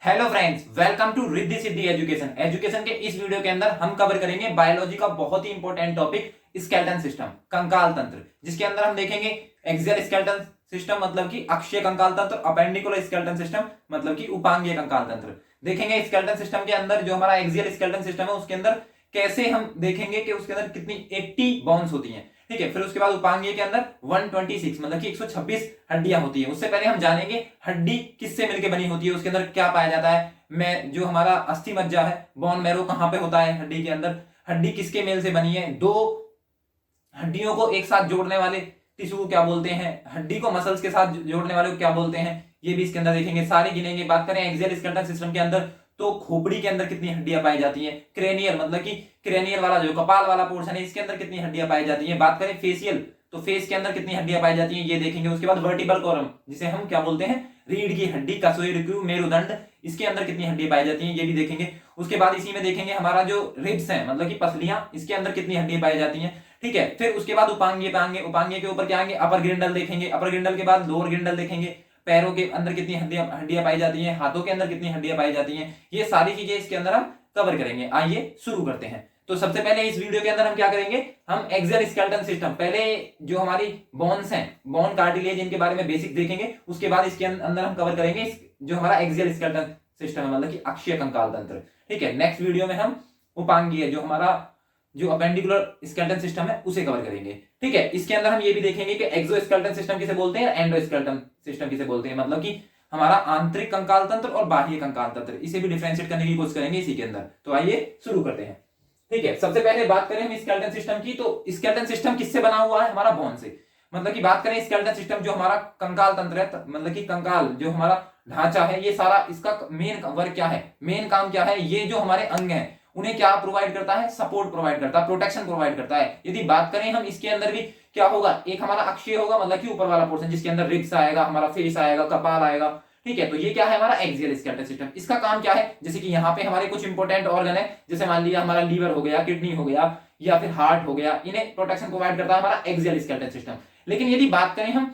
Hello friends, welcome to Riddhi Siddhi education के इस video के अंदर हम कवर करेंगे बायोलॉजी का बहुत ही इंपॉर्टेंट टॉपिक स्केलेटन सिस्टम, कंकाल तंत्र, जिसके अंदर हम देखेंगे एक्सियल स्केलेटन सिस्टम मतलब कि अक्षीय कंकाल तंत्र, अपेंडिकुलर स्केलेटन सिस्टम मतलब कि उपांगीय कंकाल तंत्र। देखेंगे स्केलेटन सिस्टम के अंदर जो हमारा एक्सियल स्केलेटन सिस्टम है उसके अंदर कैसे हम देखेंगे कि उसके अंदर कितनी 80 बोन्स होती हैं। ठीक है, फिर उसके बाद उपांगीय के अंदर 126 मतलब कि 126 हड्डियां होती है। उससे पहले हम जानेंगे हड्डी किससे मिलकर बनी होती है, उसके अंदर क्या पाया जाता है। मैं जो हमारा अस्थि मज्जा है, बोन मैरो कहां पे होता है हड्डी के अंदर, हड्डी किसके मेल से बनी है, दो हड्डियों को एक साथ जोड़ने वाले टिश्यू को क्या बोलते हैं, हड्डी को मसल्स के साथ जोड़ने वाले को क्या बोलते हैं, ये भी इसके अंदर देखेंगे, सारे गिनेंगे। बात करें एक्सियल स्केलेटन सिस्टम के अंदर तो खोपड़ी के अंदर कितनी हड्डियां पाई जाती हैं, क्रेनियल मतलब कि क्रेनियल वाला जो कपाल वाला पोर्शन है इसके अंदर कितनी हड्डियां पाई जाती हैं। बात करें फेशियल तो फेस के अंदर कितनी हड्डियां पाई जाती हैं ये देखेंगे। उसके बाद वर्टिब्रल कॉलम जिसे हम क्या बोलते हैं, रीढ़ की हड्डी, कसोइरक्यू, मेरुदंड, इसके अंदर कितनी हड्डियां पाई जाती हैं ये भी देखेंगे। उसके बाद इसी में देखेंगे हमारा जो रिब्स है मतलब कि पसलियां, इसके अंदर कितनी हड्डियां पाई जाती हैं। ठीक है, फिर उसके बाद उपांगीय पे आएंगे, उपांगीय के ऊपर क्या आएंगे, अपर ग्रिंडल देखेंगे, अपर ग्रिंडल के बाद लोअर ग्रिंडल देखेंगे, पैरों के अंदर कितनी हड्डियां पाई जाती हैं, हाथों के अंदर कितनी हड्डियां पाई जाती हैं, ये सारी चीजें इसके अंदर हम कवर करेंगे। आइए शुरू करते हैं। तो सबसे पहले इस वीडियो के अंदर हम क्या करेंगे, हम एक्सियल स्केलेटन सिस्टम, पहले जो हमारी बोन्स हैं, बोन कार्टिलेज, इनके बारे में बेसिक देखेंगे। उसके बाद इसके अंदर हम कवर करेंगे जो हमारा एक्सियल स्केलेटन सिस्टम है मतलब कि अक्षीय कंकाल तंत्र। ठीक है, नेक्स्ट वीडियो में हम उपांगीय जो हमारा जो अपेंडिकुलर स्केलेटन सिस्टम है उसे कवर करेंगे। ठीक है, इसके अंदर हम ये भी देखेंगे कि एक्सोस्केलेटन सिस्टम किसे बोलते हैं, एंडोस्केलेटन सिस्टम किसे बोलते हैं, मतलब कि हमारा आंतरिक कंकाल तंत्र और बाह्य कंकाल तंत्र, इसे भी डिफरेंशिएट करने की कोशिश करेंगे इसी के अंदर। तो आइए शुरू करते हैं। ठीक है, सबसे पहले बात करें हम स्केलेटन सिस्टम की, तो स्केलेटन सिस्टम किससे बना हुआ है, हमारा बोन से। मतलब कि बात करें स्केलेटन सिस्टम जो हमारा कंकाल तंत्र है मतलब कि कंकाल जो हमारा ढांचा है, ये सारा इसका मेन वर्क क्या है, मेन काम क्या है, ये जो हमारे अंग है उन्हें क्या प्रोवाइड करता है, सपोर्ट प्रोवाइड करता है, प्रोटेक्शन प्रोवाइड करता है। यदि बात करें हम इसके अंदर भी क्या होगा, एक हमारा अक्षीय होगा मतलब कि ऊपर वाला पोर्शन जिसके अंदर रिब्स आएगा, हमारा फेस आएगा, कपाल आएगा। ठीक है, तो ये क्या है हमारा एक्सियल स्केलेटन सिस्टम। इसका काम क्या है, जैसे कि यहाँ पे हमारे कुछ इंपॉर्टेंट ऑर्गन है, जैसे मान लिया हमारा लीवर हो गया, किडनी हो गया या फिर हार्ट हो गया, इन्हें प्रोटेक्शन प्रोवाइड करता है हमारा एक्सियल स्केलेटन सिस्टम। लेकिन यदि बात करें हम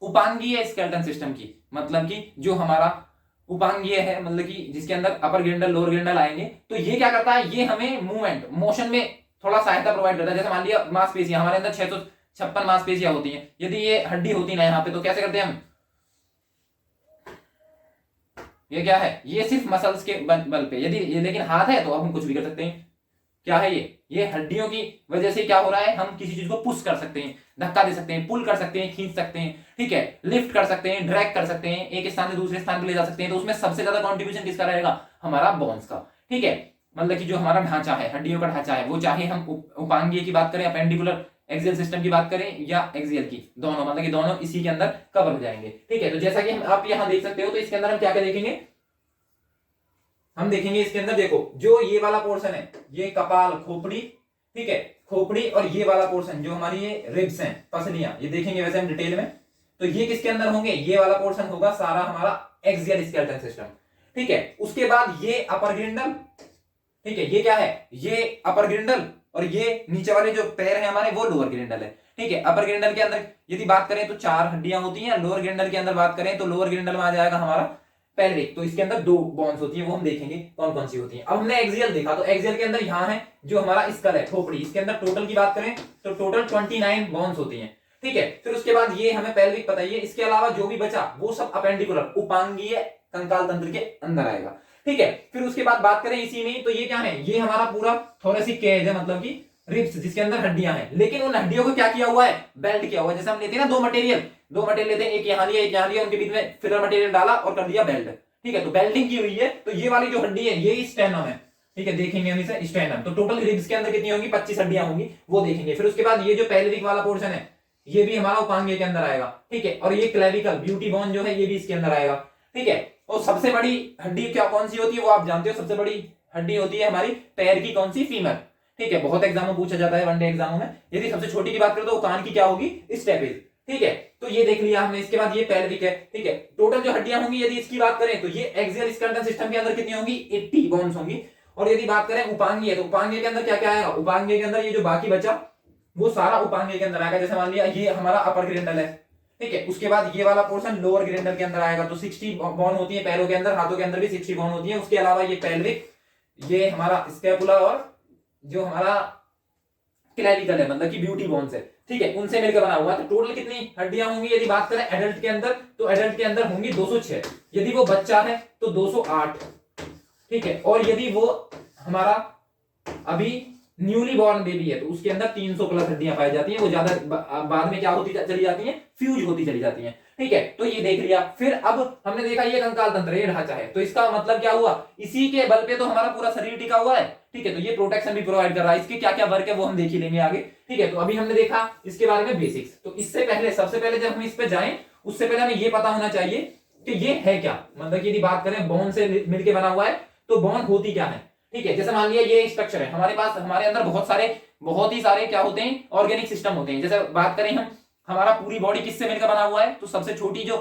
उपांगीय स्केलेटन सिस्टम की, मतलब कि जो हमारा उपांगीय है मतलब कि जिसके अंदर अपर ग्रिंडल लोअर ग्रिंडल आएंगे, तो ये क्या करता है, ये हमें मूवमेंट मोशन में थोड़ा सहायता प्रोवाइड करता है। जैसे मान लिया मांसपेशियां, हमारे अंदर 656 मांसपेशियां होती हैं, यदि ये हड्डी होती ना यहाँ पे तो कैसे करते हैं हम, ये क्या है, ये सिर्फ मसल्स के बल पे, यदि ये लेकिन हाथ है तो अब हम कुछ भी कर सकते हैं। क्या है ये हड्डियों की वजह से क्या हो रहा है, हम किसी चीज को पुश कर सकते हैं, धक्का दे सकते हैं, पुल कर सकते हैं, खींच सकते हैं। ठीक है, लिफ्ट कर सकते हैं, ड्रैग कर सकते हैं, एक स्थान से दूसरे स्थान पर ले जा सकते हैं। तो उसमें सबसे ज्यादा कॉन्ट्रीब्यूशन किसका रहेगा, हमारा बोन्स का। ठीक है, मतलब कि जो हमारा ढांचा है, हड्डियों का ढांचा है, वो चाहे हम उपांगीय की बात करें, अपेंडिकुलर एक्सियल सिस्टम की बात करें या एक्सियल की, दोनों मतलब कि दोनों इसी के अंदर कवर हो जाएंगे। ठीक है, तो जैसा कि हम आप यहां देख सकते हो, तो इसके अंदर हम क्या क्या देखेंगे, हम देखेंगे इसके अंदर देखो जो ये वाला पोर्शन है, ये कपाल, खोपड़ी, ठीक है, खोपड़ी, और ये वाला पोर्शन जो हमारी ये रिब्स हैं, पसलियां, ये देखेंगे वैसे हम डिटेल में। तो ये किसके अंदर होंगे, ये वाला पोर्शन होगा सारा हमारा एक्सियल स्केलेटन सिस्टम। ठीक है, उसके बाद ये अपर ग्रिंडल, ठीक है, ये क्या है, ये अपर ग्रिंडल, और ये नीचे वाले जो पैर है हमारे वो लोअर ग्रिंडल है। ठीक है, अपर ग्रिंडल के अंदर यदि बात करें तो 4 हड्डियां होती हैं, लोअर ग्रिंडल के अंदर बात करें तो लोअर ग्रिंडल में आ जाएगा हमारा पेल्विक, तो इसके अंदर 2 बोन्स होती है, वो हम देखेंगे कौन कौन सी होती है। अब हमने एक्सियल देखा, तो एक्सियल के अंदर यहाँ है जो हमारा स्कल है, खोपड़ी, इसके अंदर टोटल की बात करें तो टोटल 29 बोन्स होती हैं। ठीक है, फिर उसके बाद ये हमें पेल्विक पता ही है, इसके अलावा जो भी बचा वो सब अपेंडिकुलर उपांगीय कंकाल तंत्र के अंदर आएगा। ठीक है, फिर उसके बाद बात करें इसी में, तो ये क्या है, ये हमारा पूरा थोरेसिक केज है मतलब कि रिब्स जिसके अंदर हड्डियां हैं, लेकिन उन हड्डियों को क्या किया हुआ है, बेल्ट किया हुआ है। जैसे हम लेते हैं ना दो मटेरियल लेते हैं, एक यहाँ लिया एक यहाँ लिया, उनके बीच में फिलर मटेरियल डाला और कर दिया बेल्ट। ठीक है, तो बेल्टिंग की हुई है, तो ये वाली जो हड्डी है ये स्टेनम है। ठीक है, देखेंगे हम इसे स्टेनम। तो टोटल रिब्स के अंदर कितनी होंगी, 25 हड्डियां होंगी, वो देखेंगे। फिर उसके बाद ये जो पेल्विक वाला पोर्शन है ये भी हमारा उपांगीय के अंदर आएगा। ठीक है, और ये क्लेविकल ब्यूटी बोन जो है ये भी इसके अंदर आएगा। ठीक है, और सबसे बड़ी हड्डी क्या कौन सी होती है वो आप जानते हो, सबसे बड़ी हड्डी होती है हमारी पैर की, कौन सी, फीमर। ठीक है, बहुत एग्जाम में पूछा जाता है, वनडे एग्जामों में। यदि सबसे छोटी की बात करें तो कान की क्या होगी, स्टेपिस। ठीक है, तो ये देख लिया हमने। इसके बाद ये पेल्विक है। ठीक है, टोटल जो हड्डियां होंगी यदि इसकी बात करें तो ये एक्सियल स्केलेटन सिस्टम के अंदर कितनी होंगी, 80 बोन्स होंगी। और यदि बात करें उपांगीय, तो उपांगीय के अंदर क्या क्या आएगा, उपांगीय के अंदर ये जो बाकी बचा वो सारा उपांगीय के अंदर आएगा। जैसे मान लिया ये हमारा अपर ग्रिंडल है, ठीक है। उसके बाद ये वाला पोर्शन लोअर ग्रेंडर के अंदर आएगा, तो 60 बोन होती है पैरों के अंदर, हाथों के अंदर भी 60 बोन होती है। उसके अलावा ये पेल्विक, ये हमारा स्कैपुला और जो हमारा क्लैविकल है मतलब कि ब्यूटी बोन्स है, ठीक है, उनसे मिलकर बना हुआ है। तो टोटल कितनी हड्डियां होंगी यदि बात करें एडल्ट के अंदर, तो एडल्ट के अंदर होंगी 206, यदि वो बच्चा है तो 208, ठीक है। और यदि वो हमारा अभी न्यूली बॉर्न बेबी है तो उसके अंदर 300 प्लस हड्डियां पाई जाती हैं, वो ज्यादा बाद में क्या होती चली जाती हैं, फ्यूज होती चली जाती हैं, ठीक है। तो ये देख लिया। फिर अब हमने देखा ये कंकाल तंत्र, ये ढांचा है, तो इसका मतलब क्या हुआ, इसी के बल पे तो हमारा पूरा शरीर टिका हुआ है, ठीक है। तो ये प्रोटेक्शन भी प्रोवाइड कर रहा है। इसके क्या क्या वर्क है वो हम देख ही लेंगे आगे, ठीक है। तो अभी हमने देखा इसके बारे में बेसिक्स। तो इससे पहले सबसे पहले जब हम इस पे जाएं उससे पहले हमें ये पता होना चाहिए कि ये है क्या, मतलब यदि बात करें बोन से मिलकर बना हुआ है तो बोन होती क्या है, ठीक है। जैसे मान लिया ये स्ट्रक्चर है हमारे पास, हमारे अंदर बहुत ही सारे क्या होते हैं, ऑर्गेनिक सिस्टम होते हैं। जैसे बात करें हम, हमारा पूरी बॉडी किससे मिलकर बना हुआ है, तो सबसे छोटी जो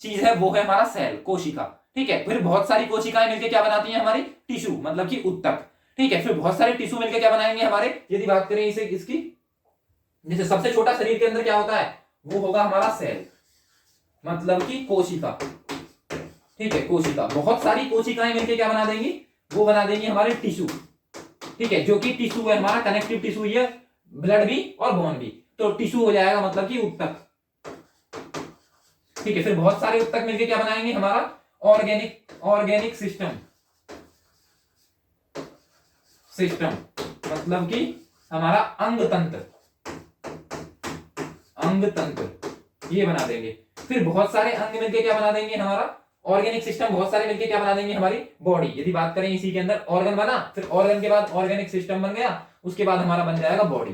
चीज है वो है हमारा सेल, कोशिका, ठीक है। फिर बहुत सारी कोशिकाएं मिलकर क्या बनाती हैं, हमारी टिश्यू मतलब कि ऊतक, ठीक है। फिर बहुत सारे टिश्यू मिलकर क्या बनाएंगे हमारे, यदि बात करें इसे इसकी, जैसे सबसे छोटा शरीर के अंदर क्या होता है, वो होगा हमारा सेल मतलब कि कोशिका, ठीक है, कोशिका। बहुत सारी कोशिकाएं मिलकर क्या बना देंगी, वो बना देंगे हमारे टिश्यू, ठीक है, जो कि टिश्यू है हमारा कनेक्टिव टिश्यू ही है, ब्लड भी और बोन भी, तो टिश्यू हो जाएगा मतलब कि ऊतक, ठीक है। फिर बहुत सारे ऊतक मिलकर क्या बनाएंगे, हमारा ऑर्गेनिक सिस्टम मतलब कि हमारा अंग तंत्र ये बना देंगे। फिर बहुत सारे अंग मिलकर क्या बना देंगे, हमारा ऑर्गेनिक सिस्टम, बहुत सारे मिलकर क्या बना देंगे, हमारी बॉडी। यदि बात करें इसी के अंदर ऑर्गन बना, फिर ऑर्गन के बाद ऑर्गेनिक सिस्टम बन गया, उसके बाद हमारा बन जाएगा बॉडी,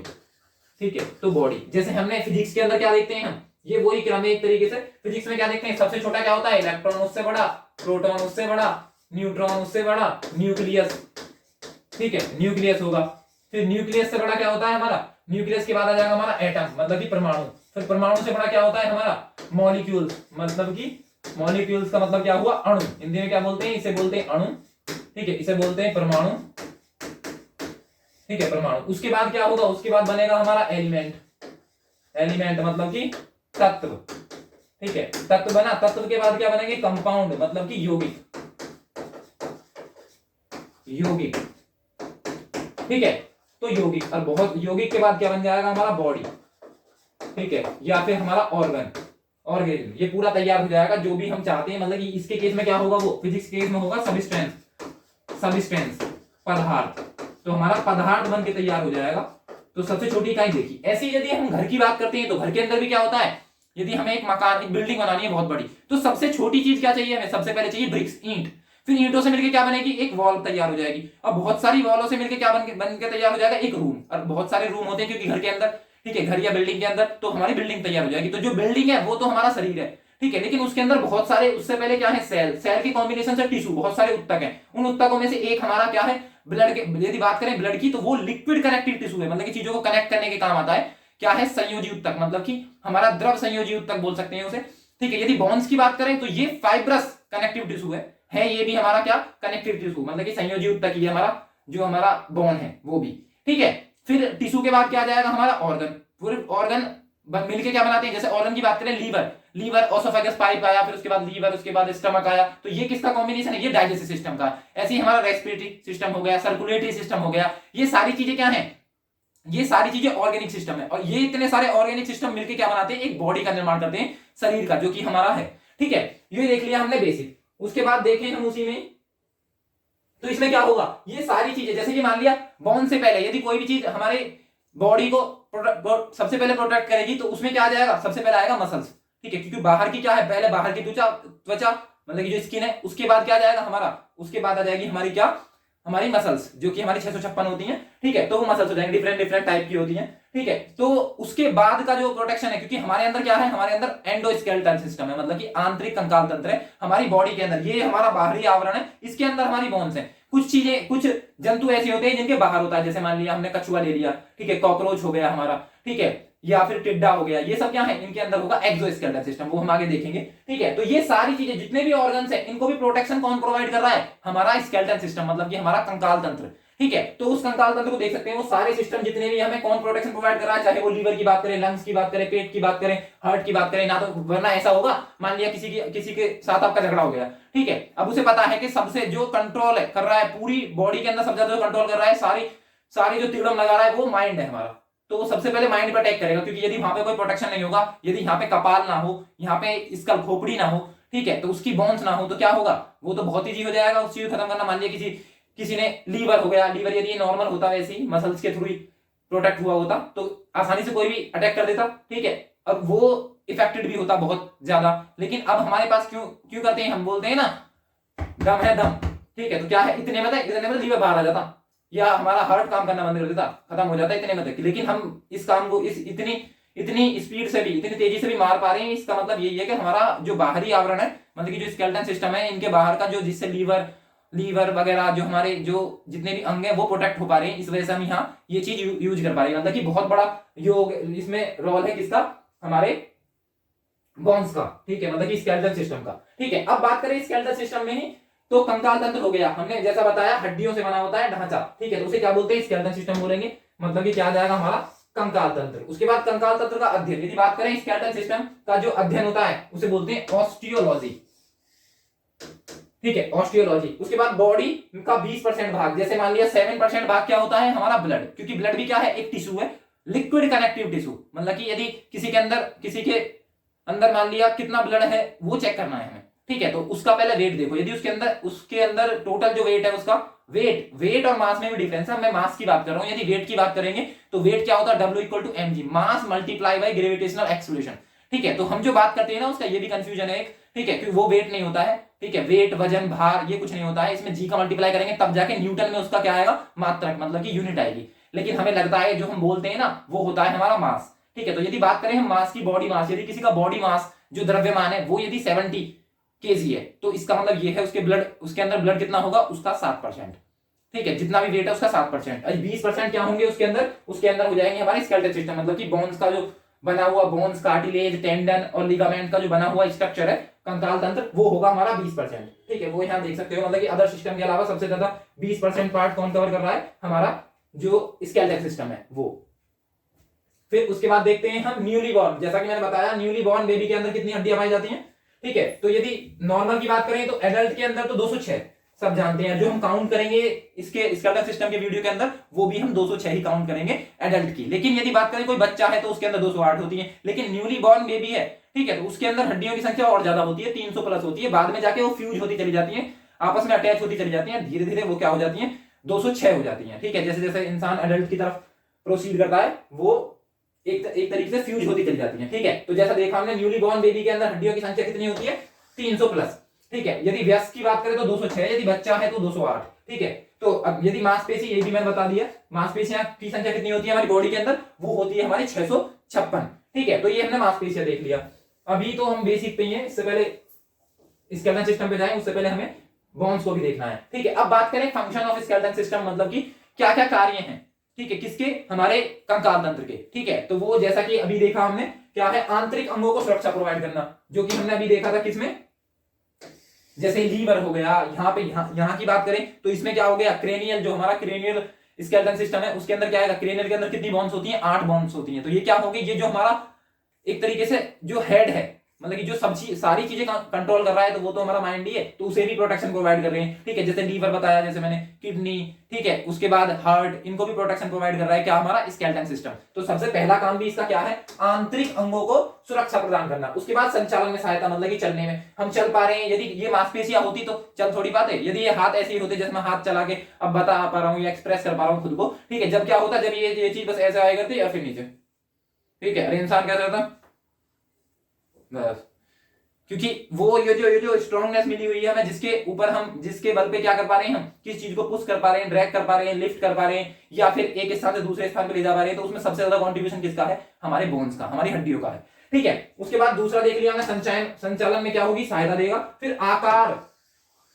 ठीक है। तो बॉडी, जैसे हमने फिजिक्स के अंदर क्या देखते हैं हम, ये वही क्रम है एक तरीके से। फिजिक्स में क्या देखते हैं, सबसे छोटा क्या होता है, इलेक्ट्रॉन उससे बड़ा, प्रोटॉन उससे बड़ा, न्यूट्रॉन उससे बड़ा, न्यूक्लियस, ठीक है, न्यूक्लियस होगा। फिर न्यूक्लियस से बड़ा क्या होता है हमारा, न्यूक्लियस के बाद आ जाएगा हमारा एटम मतलब कि परमाणु। फिर परमाणु से बड़ा क्या होता है हमारा मॉलिक्यूल्स, मतलब कि मॉलिक्यूल्स का मतलब क्या हुआ, अणु। हिंदी में क्या बोलते हैं, इसे बोलते हैं अणु, ठीक है, इसे बोलते हैं परमाणु, ठीक है, परमाणु। उसके बाद क्या होगा, उसके बाद बनेगा हमारा एलिमेंट मतलब कि तत्व, ठीक है, तत्व बना। तत्व के बाद क्या बनेंगे, कंपाउंड मतलब कि यौगिक, ठीक है। तो यौगिक, और बहुत यौगिक के बाद क्या बन जाएगा हमारा बॉडी, ठीक है, या फिर हमारा ऑर्गेनिज्म। ये पूरा तैयार हो जाएगा जो भी हम चाहते हैं, मतलब कि इसके केस में क्या होगा, वो फिजिक्स के केस में होगा सबस्टेंस पदार्थ, तो हमारा पदार्थ बन के तैयार हो जाएगा। तो सबसे छोटी इकाई देखी। ऐसे यदि हम घर की बात करते हैं तो घर के अंदर भी क्या होता है, यदि हमें एक मकान, एक बिल्डिंग बनानी है बहुत बड़ी, तो सबसे छोटी चीज क्या चाहिए हमें, सबसे पहले चाहिए ब्रिक्स, ईंट। फिर ईंटों से मिलकर क्या बनेगी, एक वॉल तैयार हो जाएगी, और बहुत सारी वॉलों से मिलकर क्या बन के तैयार हो जाएगा, एक रूम। और बहुत सारे रूम होते हैं क्योंकि घर के अंदर, ठीक है, घर या बिल्डिंग के अंदर, तो हमारी बिल्डिंग तैयार हो जाएगी। तो जो बिल्डिंग है वो तो हमारा शरीर है, ठीक है, लेकिन उसके अंदर बहुत सारे, उससे पहले क्या है, सेल के कॉम्बिनेशन से टिश्यू, बहुत सारे ऊतक हैं। उन ऊतकों में से एक हमारा क्या है, ब्लड के, यदि बात करें ब्लड की, तो वो लिक्विड कनेक्टिव टिश्यू है, मतलब कि चीजों को कनेक्ट करने के काम आता है। क्या है, संयोजी ऊतक, मतलब कि हमारा द्रव संयोजी ऊतक बोल सकते हैं उसे, ठीक है। यदि बोन्स की बात करें तो ये फाइब्रस कनेक्टिव टिश्यू है ये भी हमारा क्या, कनेक्टिव टिश्यू, मतलब कि संयोजी ऊतक ही हमारा, जो हमारा बोन है वो भी, ठीक है। फिर टिश्यू के बाद क्या आ जाएगा हमारा ऑर्गन। पूरे ऑर्गन मिलके क्या बनाते हैं, जैसे ऑर्गन की बात करें, लीवर ओसोफेगस पाइप आया, फिर उसके बाद लीवर, उसके बाद स्टमक आया, तो ये किसका कॉम्बिनेशन है, ये डाइजेस्टिव सिस्टम का। ऐसे ही हमारा रेस्पिरेटरी सिस्टम हो गया, सर्कुलेटरी सिस्टम हो गया, ये सारी चीजें क्या है, ये सारी चीजें ऑर्गेनिक सिस्टम है। और ये इतने सारे ऑर्गेनिक सिस्टम मिलकर क्या बनाते हैं, एक बॉडी का निर्माण करते हैं, शरीर का, जो कि हमारा है, ठीक है। ये देख लिया हमने बेसिक। उसके बाद देखें हम उसी में, तो इसमें क्या होगा, ये सारी चीजें, जैसे कि मान लिया बोन से पहले यदि कोई भी चीज हमारे बॉडी को सबसे पहले प्रोटेक्ट करेगी, तो उसमें क्या आ जाएगा, सबसे पहले आएगा मसल्स, ठीक है, क्योंकि बाहर की क्या है, पहले बाहर की त्वचा मतलब कि जो स्किन है, उसके बाद क्या आ जाएगा हमारा, उसके बाद आ जाएगी हमारी क्या, हमारी मसल्स, जो कि हमारी 656 होती हैं, ठीक है। तो वो मसल्स हो जाएंगे, डिफरेंट टाइप की होती हैं, ठीक है। तो उसके बाद का जो प्रोटेक्शन है, क्योंकि हमारे अंदर क्या है, हमारे अंदर एंडोस्केलेटल सिस्टम है, मतलब कि आंतरिक कंकाल तंत्र है हमारी बॉडी के अंदर। ये हमारा बाहरी आवरण है, इसके अंदर हमारी बोन्स है। कुछ चीजें, कुछ जंतु ऐसे होते हैं जिनके बाहर होता है, जैसे मान लिया हमने कछुआ ले लिया, ठीक है, कॉकरोच हो गया हमारा, ठीक है, या फिर टिड्डा हो गया, ये सब क्या है, इनके अंदर होगा एक्सोस्केलेटल सिस्टम, वो हम आगे देखेंगे, ठीक है। तो ये सारी चीजें, जितने भी ऑर्गन्स हैं, इनको भी प्रोटेक्शन कौन प्रोवाइड कर रहा है, हमारा स्केलेटल सिस्टम, मतलब कि हमारा कंकाल तंत्र, ठीक है। तो उस कंकाल तंत्र को देख सकते हैं, वो सारे सिस्टम जितने भी हमें कौन प्रोटेक्शन प्रोवाइड कर रहा है, चाहे वो लीवर की बात करें, लंग्स की बात करें, पेट की बात करें, हार्ट की बात करें ना, तो वरना ऐसा होगा मान लिया किसी के साथ आपका झगड़ा हो गया, ठीक है, अब उसे पता है कि सबसे जो कंट्रोल कर रहा है पूरी बॉडी के अंदर, सबसे ज्यादा जो कंट्रोल कर रहा है, सारी सारी जो तिगड़म लगा रहा है वो माइंड है हमारा, तो वो सबसे पहले माइंड पर अटैक करेगा, क्योंकि यदि वहां पे कोई प्रोटेक्शन नहीं होगा, यदि यहाँ पे कपाल ना हो, यहाँ पे इसका खोपड़ी ना हो, ठीक है, तो उसकी बोन्स ना हो, तो क्या होगा, वो तो बहुत इजी हो जाएगा उस चीज को खत्म करना। मान लिया किसी ने लीवर हो गया, लीवर यदि नॉर्मल होता है ऐसे ही मसल्स के थ्रू ही प्रोटेक्ट हुआ होता तो आसानी से कोई भी अटैक कर देता, ठीक है, अब वो इफेक्टेड भी होता बहुत ज्यादा। लेकिन अब हमारे पास क्यों क्यों करते हैं, हम बोलते हैं ना दम है दम, ठीक है, तो क्या है, इतने में लीवर बाहर आ जाता, या हमारा हार्ट काम करना बंद कर देता, खत्म हो जाता इतने में तक। लेकिन हम इस काम को इस इतनी स्पीड से भी, इतनी तेजी से भी मार पा रहे हैं, इसका मतलब यही है कि हमारा जो बाहरी आवरण है, मतलब कि जो स्केलेटन सिस्टम है, इनके बाहर का जो, जिससे लीवर वगैरह जो हमारे जो जितने भी अंग है वो प्रोटेक्ट हो पा रहे हैं, इस वजह से हम यहाँ ये चीज यूज कर पा रहे हैं। मतलब कि बहुत बड़ा योग इसमें रोल है किसका, हमारे बोन्स का, ठीक है, मतलब कि स्केलेटन सिस्टम का, ठीक है। अब बात करें स्केलेटन सिस्टम में ही, तो कंकाल तंत्र हो गया, हमने जैसा बताया हड्डियों से बना होता है ढांचा, ठीक है, तो उसे क्या बोलते हैं, स्केलेटन सिस्टम बोलेंगे, मतलब कि क्या आ जाएगा हमारा कंकाल तंत्र। उसके बाद कंकाल तंत्र का अध्ययन, यदि बात करें स्केलेटन सिस्टम का जो अध्ययन होता है उसे बोलते हैं ऑस्टियोलॉजी, ठीक है, ऑस्टियोलॉजी। उसके बाद बॉडी का 20% भाग, जैसे मान लिया 7% भाग क्या होता है हमारा ब्लड, क्योंकि ब्लड भी क्या है, एक टिश्यू है, लिक्विड कनेक्टिव टिश्यू, मतलब कि यदि किसी के अंदर मान लिया कितना ब्लड है वो चेक करना है हमें, ठीक है, तो उसका पहले वेट देखो, यदि उसके अंदर टोटल जो वेट है उसका वेट और मास में भी डिफरेंस है, मैं मास की बात कर रहा हूं, यदि वेट की बात करेंगे तो वेट क्या होता है, W = mg, mass multiply by gravitational acceleration, ठीक है। तो हम जो बात करते हैं ना उसका ये भी कंफ्यूजन है एक, ठीक है, क्योंकि वो वेट नहीं होता है, ठीक है, वेट वजन भार ये कुछ नहीं होता है, इसमें जी का मल्टीप्लाई करेंगे तब जाके न्यूटन में उसका क्या आएगा, मात्रक, मतलब कि यूनिट आएगी। लेकिन हमें लगता है जो हम बोलते हैं ना वो होता है हमारा मास, ठीक है। तो यदि बात करें हम मास की, बॉडी मास, यदि किसी का बॉडी मास जो द्रव्यमान है वो यदि 70 kg है, तो इसका मतलब ये है उसके अंदर ब्लड कितना होगा, उसका 7%, ठीक है, जितना भी वेट है उसका 7%। 20% क्या होंगे उसके अंदर हो जाएंगे हमारे स्केलेटल सिस्टम, मतलब कि बोन्स का जो बना हुआ, बोन्स, कार्टिलेज, टेंडन और लिगामेंट का जो बना हुआ स्ट्रक्चर है कंकाल तंत्र, वो होगा हमारा 20%, ठीक है, वो यहाँ देख सकते हो, मतलब कि अदर सिस्टम के अलावा सबसे ज्यादा 20% पार्ट कौन कवर कर रहा है, हमारा जो स्केलेटल सिस्टम है वो। फिर उसके बाद देखते हैं हम न्यूली बॉर्न, जैसा कि मैंने बताया न्यूली बॉर्न बेबी के अंदर कितनी हड्डियां पाई जाती हैं, ठीक है, तो यदि नॉर्मल की बात करें तो एडल्ट के अंदर तो 206 सब जानते हैं, जो हम काउंट करेंगे इसके स्केलेटल सिस्टम के वीडियो के अंदर वो भी हम 206 ही काउंट करेंगे एडल्ट की। लेकिन यदि बात करें कोई बच्चा है तो उसके अंदर 208 होती है, लेकिन न्यूली बॉर्न बेबी है, ठीक है, तो उसके अंदर हड्डियों की संख्या और ज्यादा होती है, 300 प्लस होती है, बाद में जाके वो फ्यूज होती चली जाती है, आपस में अटैच होती चली जाती है, धीरे धीरे वो क्या हो जाती है, 206 हो जाती है, ठीक है, जैसे जैसे इंसान एडल्ट की तरफ प्रोसीड करता है वो एक तरीके से फ्यूज होती चली जाती है, ठीक है। तो जैसा देखा हमने न्यूली बॉर्न बेबी के अंदर हड्डियों की संख्या कितनी होती है, 300 प्लस, ठीक है, यदि वयस्क की बात करें तो 206, यदि बच्चा है तो 208, ठीक है। तो अब यदि मांसपेशी, ये भी मैंने बता दिया, मांसपेशियां की संख्या कितनी होती है हमारी बॉडी के अंदर, वो होती है हमारी 656, ठीक है। तो ये हमने मांसपेशियां देख लिया, अभी तो हम बेसिक पे ही हैं, इससे पहले स्केलेटन सिस्टम पे जाएं उससे पहले हमें बोन्स को भी देखना है, ठीक है। अब बात करें फंक्शन ऑफ स्केलेटन सिस्टम, मतलब कि क्या क्या कार्य हैं, ठीक है, किसके, हमारे कंकाल तंत्र के, ठीक है। तो वो जैसा कि अभी देखा हमने क्या है, आंतरिक अंगों को सुरक्षा प्रोवाइड करना, जो कि हमने अभी देखा था किसमें, जैसे लीवर हो गया, यहाँ की बात करें तो इसमें क्या हो गया, क्रेनियल, जो हमारा क्रेनियल स्केलेटन सिस्टम है उसके अंदर क्या है, क्रेनियल के अंदर कितनी बोन्स होती हैं, 8 बोन्स होती हैं। तो ये क्या होगी, ये जो हमारा एक तरीके से जो हेड है, मतलब कि जो सारी चीजें कंट्रोल कर रहा है, तो वो तो हमारा माइंड ही है, तो उसे भी प्रोटेक्शन प्रोवाइड कर रहे हैं, ठीक है, जैसे लीवर बताया, जैसे मैंने किडनी, ठीक है, उसके बाद हार्ट, इनको भी प्रोटेक्शन प्रोवाइड कर रहा है क्या, हमारा स्केलेटन सिस्टम। तो सबसे पहला काम भी इसका क्या है, आंतरिक अंगों को सुरक्षा प्रदान करना। उसके बाद संचालन में सहायता, मतलब कि चलने में, हम चल पा रहे हैं, यदि ये मांसपेशियां होती तो चल थोड़ी पाते, यदि ये हाथ ऐसे ही होते जैसे मैं हाथ चला के अब बता पा रहा हूँ या एक्सप्रेस कर पा रहा हूँ खुद को, ठीक है, जब क्या होता, जब ये चीज बस ऐसे आया करती या फिर नीचे, ठीक है, अरे इंसान क्या करता बस, क्योंकि वो ये जो स्ट्रॉन्गनेस मिली हुई है हमें, जिसके बल पे क्या कर पा रहे हैं, हम किस चीज को पुश कर पा रहे हैं, ड्रैग कर पा रहे हैं, लिफ्ट कर पा रहे हैं, या फिर एक स्थान से दूसरे स्थान पे ले जा पा रहे हैं, तो उसमें सबसे ज्यादा कंट्रीब्यूशन किसका है, हमारे बोन्स का, हमारी हड्डियों का है, ठीक है। उसके बाद दूसरा देख लिया हमने, संचालन में क्या होगी, सहायता देगा। फिर आकार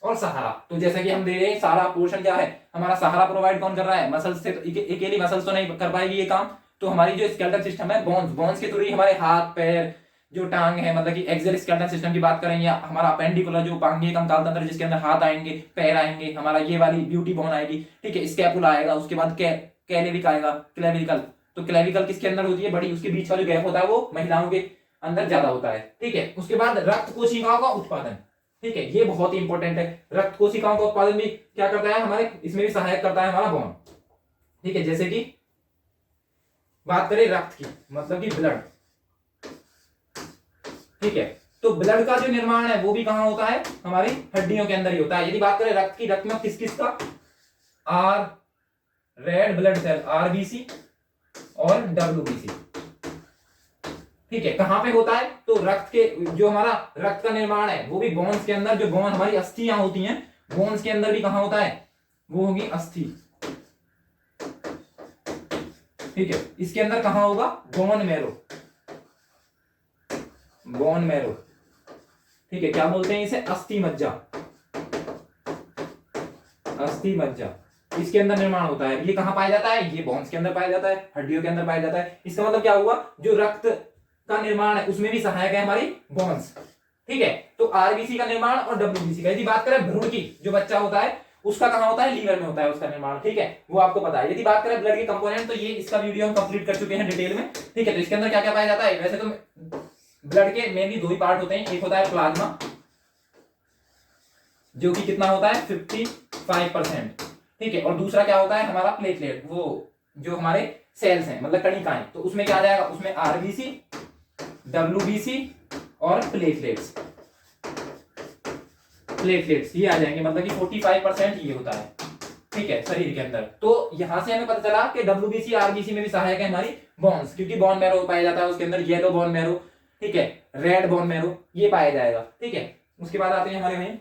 और सहारा, तो जैसा कि हम दे रहे हैं, सारा पोर्शन क्या है हमारा, सहारा प्रोवाइड कौन कर रहा है, मसल्स से, अकेली मसल्स तो नहीं कर पाएगी ये काम, तो हमारी जो स्केलेटल सिस्टम है, बोन्स के थ्रू ही हमारे हाथ पैर, जो टांग है, मतलब कि एक्सियल स्केलेटन सिस्टम की बात करें, या हमारा अपेंडिकुलर जो उपांगीय कंकाल तंत्र जिसके अंदर हाथ आएंगे, पैर आएंगे, हमारा ये वाली ब्यूटी बोन आएगी, ठीक है, स्कैपुला आएगा, उसके बाद कैलेविक आएगा, क्लेविकल। तो क्लेविकल किसके अंदर होती है, बड़ी, उसके बीच का जो गैप होता है वो महिलाओं के अंदर ज्यादा होता है, ठीक है। उसके बाद रक्त कोशिकाओं का उत्पादन, ठीक है, ये बहुत ही इंपॉर्टेंट है। रक्त कोशिकाओं का उत्पादन भी क्या करता है हमारे, इसमें भी सहायक करता है हमारा बोन, ठीक है। जैसे कि बात करें रक्त की, मतलब कि ब्लड, ठीक है, तो ब्लड का जो निर्माण है वो भी कहां होता है, हमारी हड्डियों के अंदर ही होता है। यदि बात करें रक्त की, रक्त में किस किस का, or red blood cell RBC और डब्ल्यूबीसी, ठीक है, कहां पे होता है, तो रक्त के, जो हमारा रक्त का निर्माण है वो भी बोन्स के अंदर, जो बोन हमारी अस्थियां होती हैं, बोन्स के अंदर भी कहां होता है, वो होगी अस्थि, ठीक है। इसके अंदर कहां होगा, बोन मैरो, बोन मैरो, ठीक है, क्या बोलते हैं इसे, अस्थि मज्जा, अस्थि मज्जा, इसके अंदर निर्माण होता है। ये कहां पाया जाता है, ये बोन्स के अंदर पाया जाता है, हड्डियों के अंदर पाया जाता है। इसका मतलब क्या हुआ, जो रक्त का निर्माण है उसमें भी सहायक है हमारी बोन्स, ठीक है। तो आरबीसी का निर्माण और डब्ल्यूबीसी का, यदि बात करें भ्रूण की, जो बच्चा होता है उसका कहां होता है, लीवर में होता है उसका निर्माण, ठीक है, वो आपको पता है। यदि बात करें ब्लड के कंपोनेंट, तो ये इसका वीडियो हम कंप्लीट कर चुके हैं डिटेल में, ठीक है। तो इसके अंदर क्या क्या पाया जाता है, वैसे तो ब्लड के मेनली दो ही पार्ट होते हैं, एक होता है प्लाज्मा, जो कि कितना होता है 55%, ठीक है, और दूसरा क्या होता है हमारा प्लेटलेट, वो जो हमारे सेल्स हैं, मतलब कणिकाएं, तो उसमें क्या आ जाएगा, उसमें आरबीसी, डब्ल्यूबीसी और प्लेटलेट्स, प्लेटलेट्स ये आ जाएंगे, मतलब कि 45% ये होता है, ठीक है, शरीर के अंदर। तो यहां से हमें पता चला कि डब्ल्यूबीसी आरबीसी में भी सहायक है हमारी बोन्स, क्योंकि बोन मैरो पाया जाता है उसके अंदर, येलो बोन मैरो, ठीक है, रेड बोन मैरो, ये पाया जाएगा, ठीक है। उसके बाद आते हैं हमारे वहीं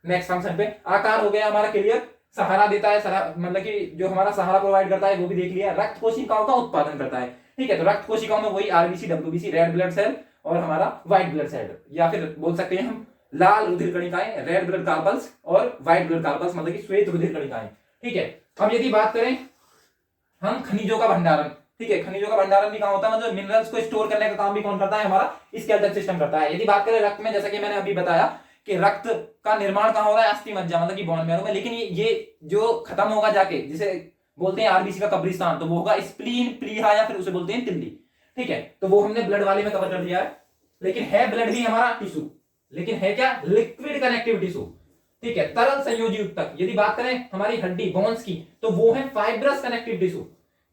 नेक्स्ट फंक्शन पे। आकार हो गया हमारा क्लियर, सहारा देता है, मतलब कि जो हमारा सहारा प्रोवाइड करता है वो भी देख लिया। रक्त कोशिकाओं का उत्पादन करता है, ठीक है, तो रक्त कोशिकाओं में वही RBC, WBC, red blood cell और हमारा व्हाइट ब्लड सेल, या फिर बोल सकते हैं हम लाल रुधिर कणिकाएं, रेड ब्लड कार्पल्स और व्हाइट ब्लड कार्पल्स, मतलब कि श्वेत रुधिर कणिकाएं, ठीक है। अब यदि बात करें हम खनिजों का भंडारण, ठीक है, खनिजों का भंडारण भी कहां होता है, मतलब मिनरल्स को स्टोर करने का काम भी कौन करता है, हमारा स्केलेटल सिस्टम करता है। यदि बात करें रक्त में, जैसा कि मैंने अभी बताया कि रक्त का निर्माण कहां हो रहा है, अस्थि मज्जा, मतलब कि बोन मैरो में, लेकिन ये जो खत्म होगा जाके, जिसे बोलते हैं आरबीसी का कब्रिस्तान, तो वो होगा स्प्लीन, प्लीहा, या फिर उसे बोलते हैं तिल्ली, ठीक है। तो वो हमने ब्लड वाले में कवर कर दिया है, लेकिन है ब्लड भी हमारा टिश्यू, लेकिन है क्या, लिक्विड कनेक्टिव टिश्यू, ठीक है, तरल संयोजी ऊतक। यदि बात करें हमारी हड्डी बोन्स की, तो वो है फाइब्रस कनेक्टिव टिश्यू,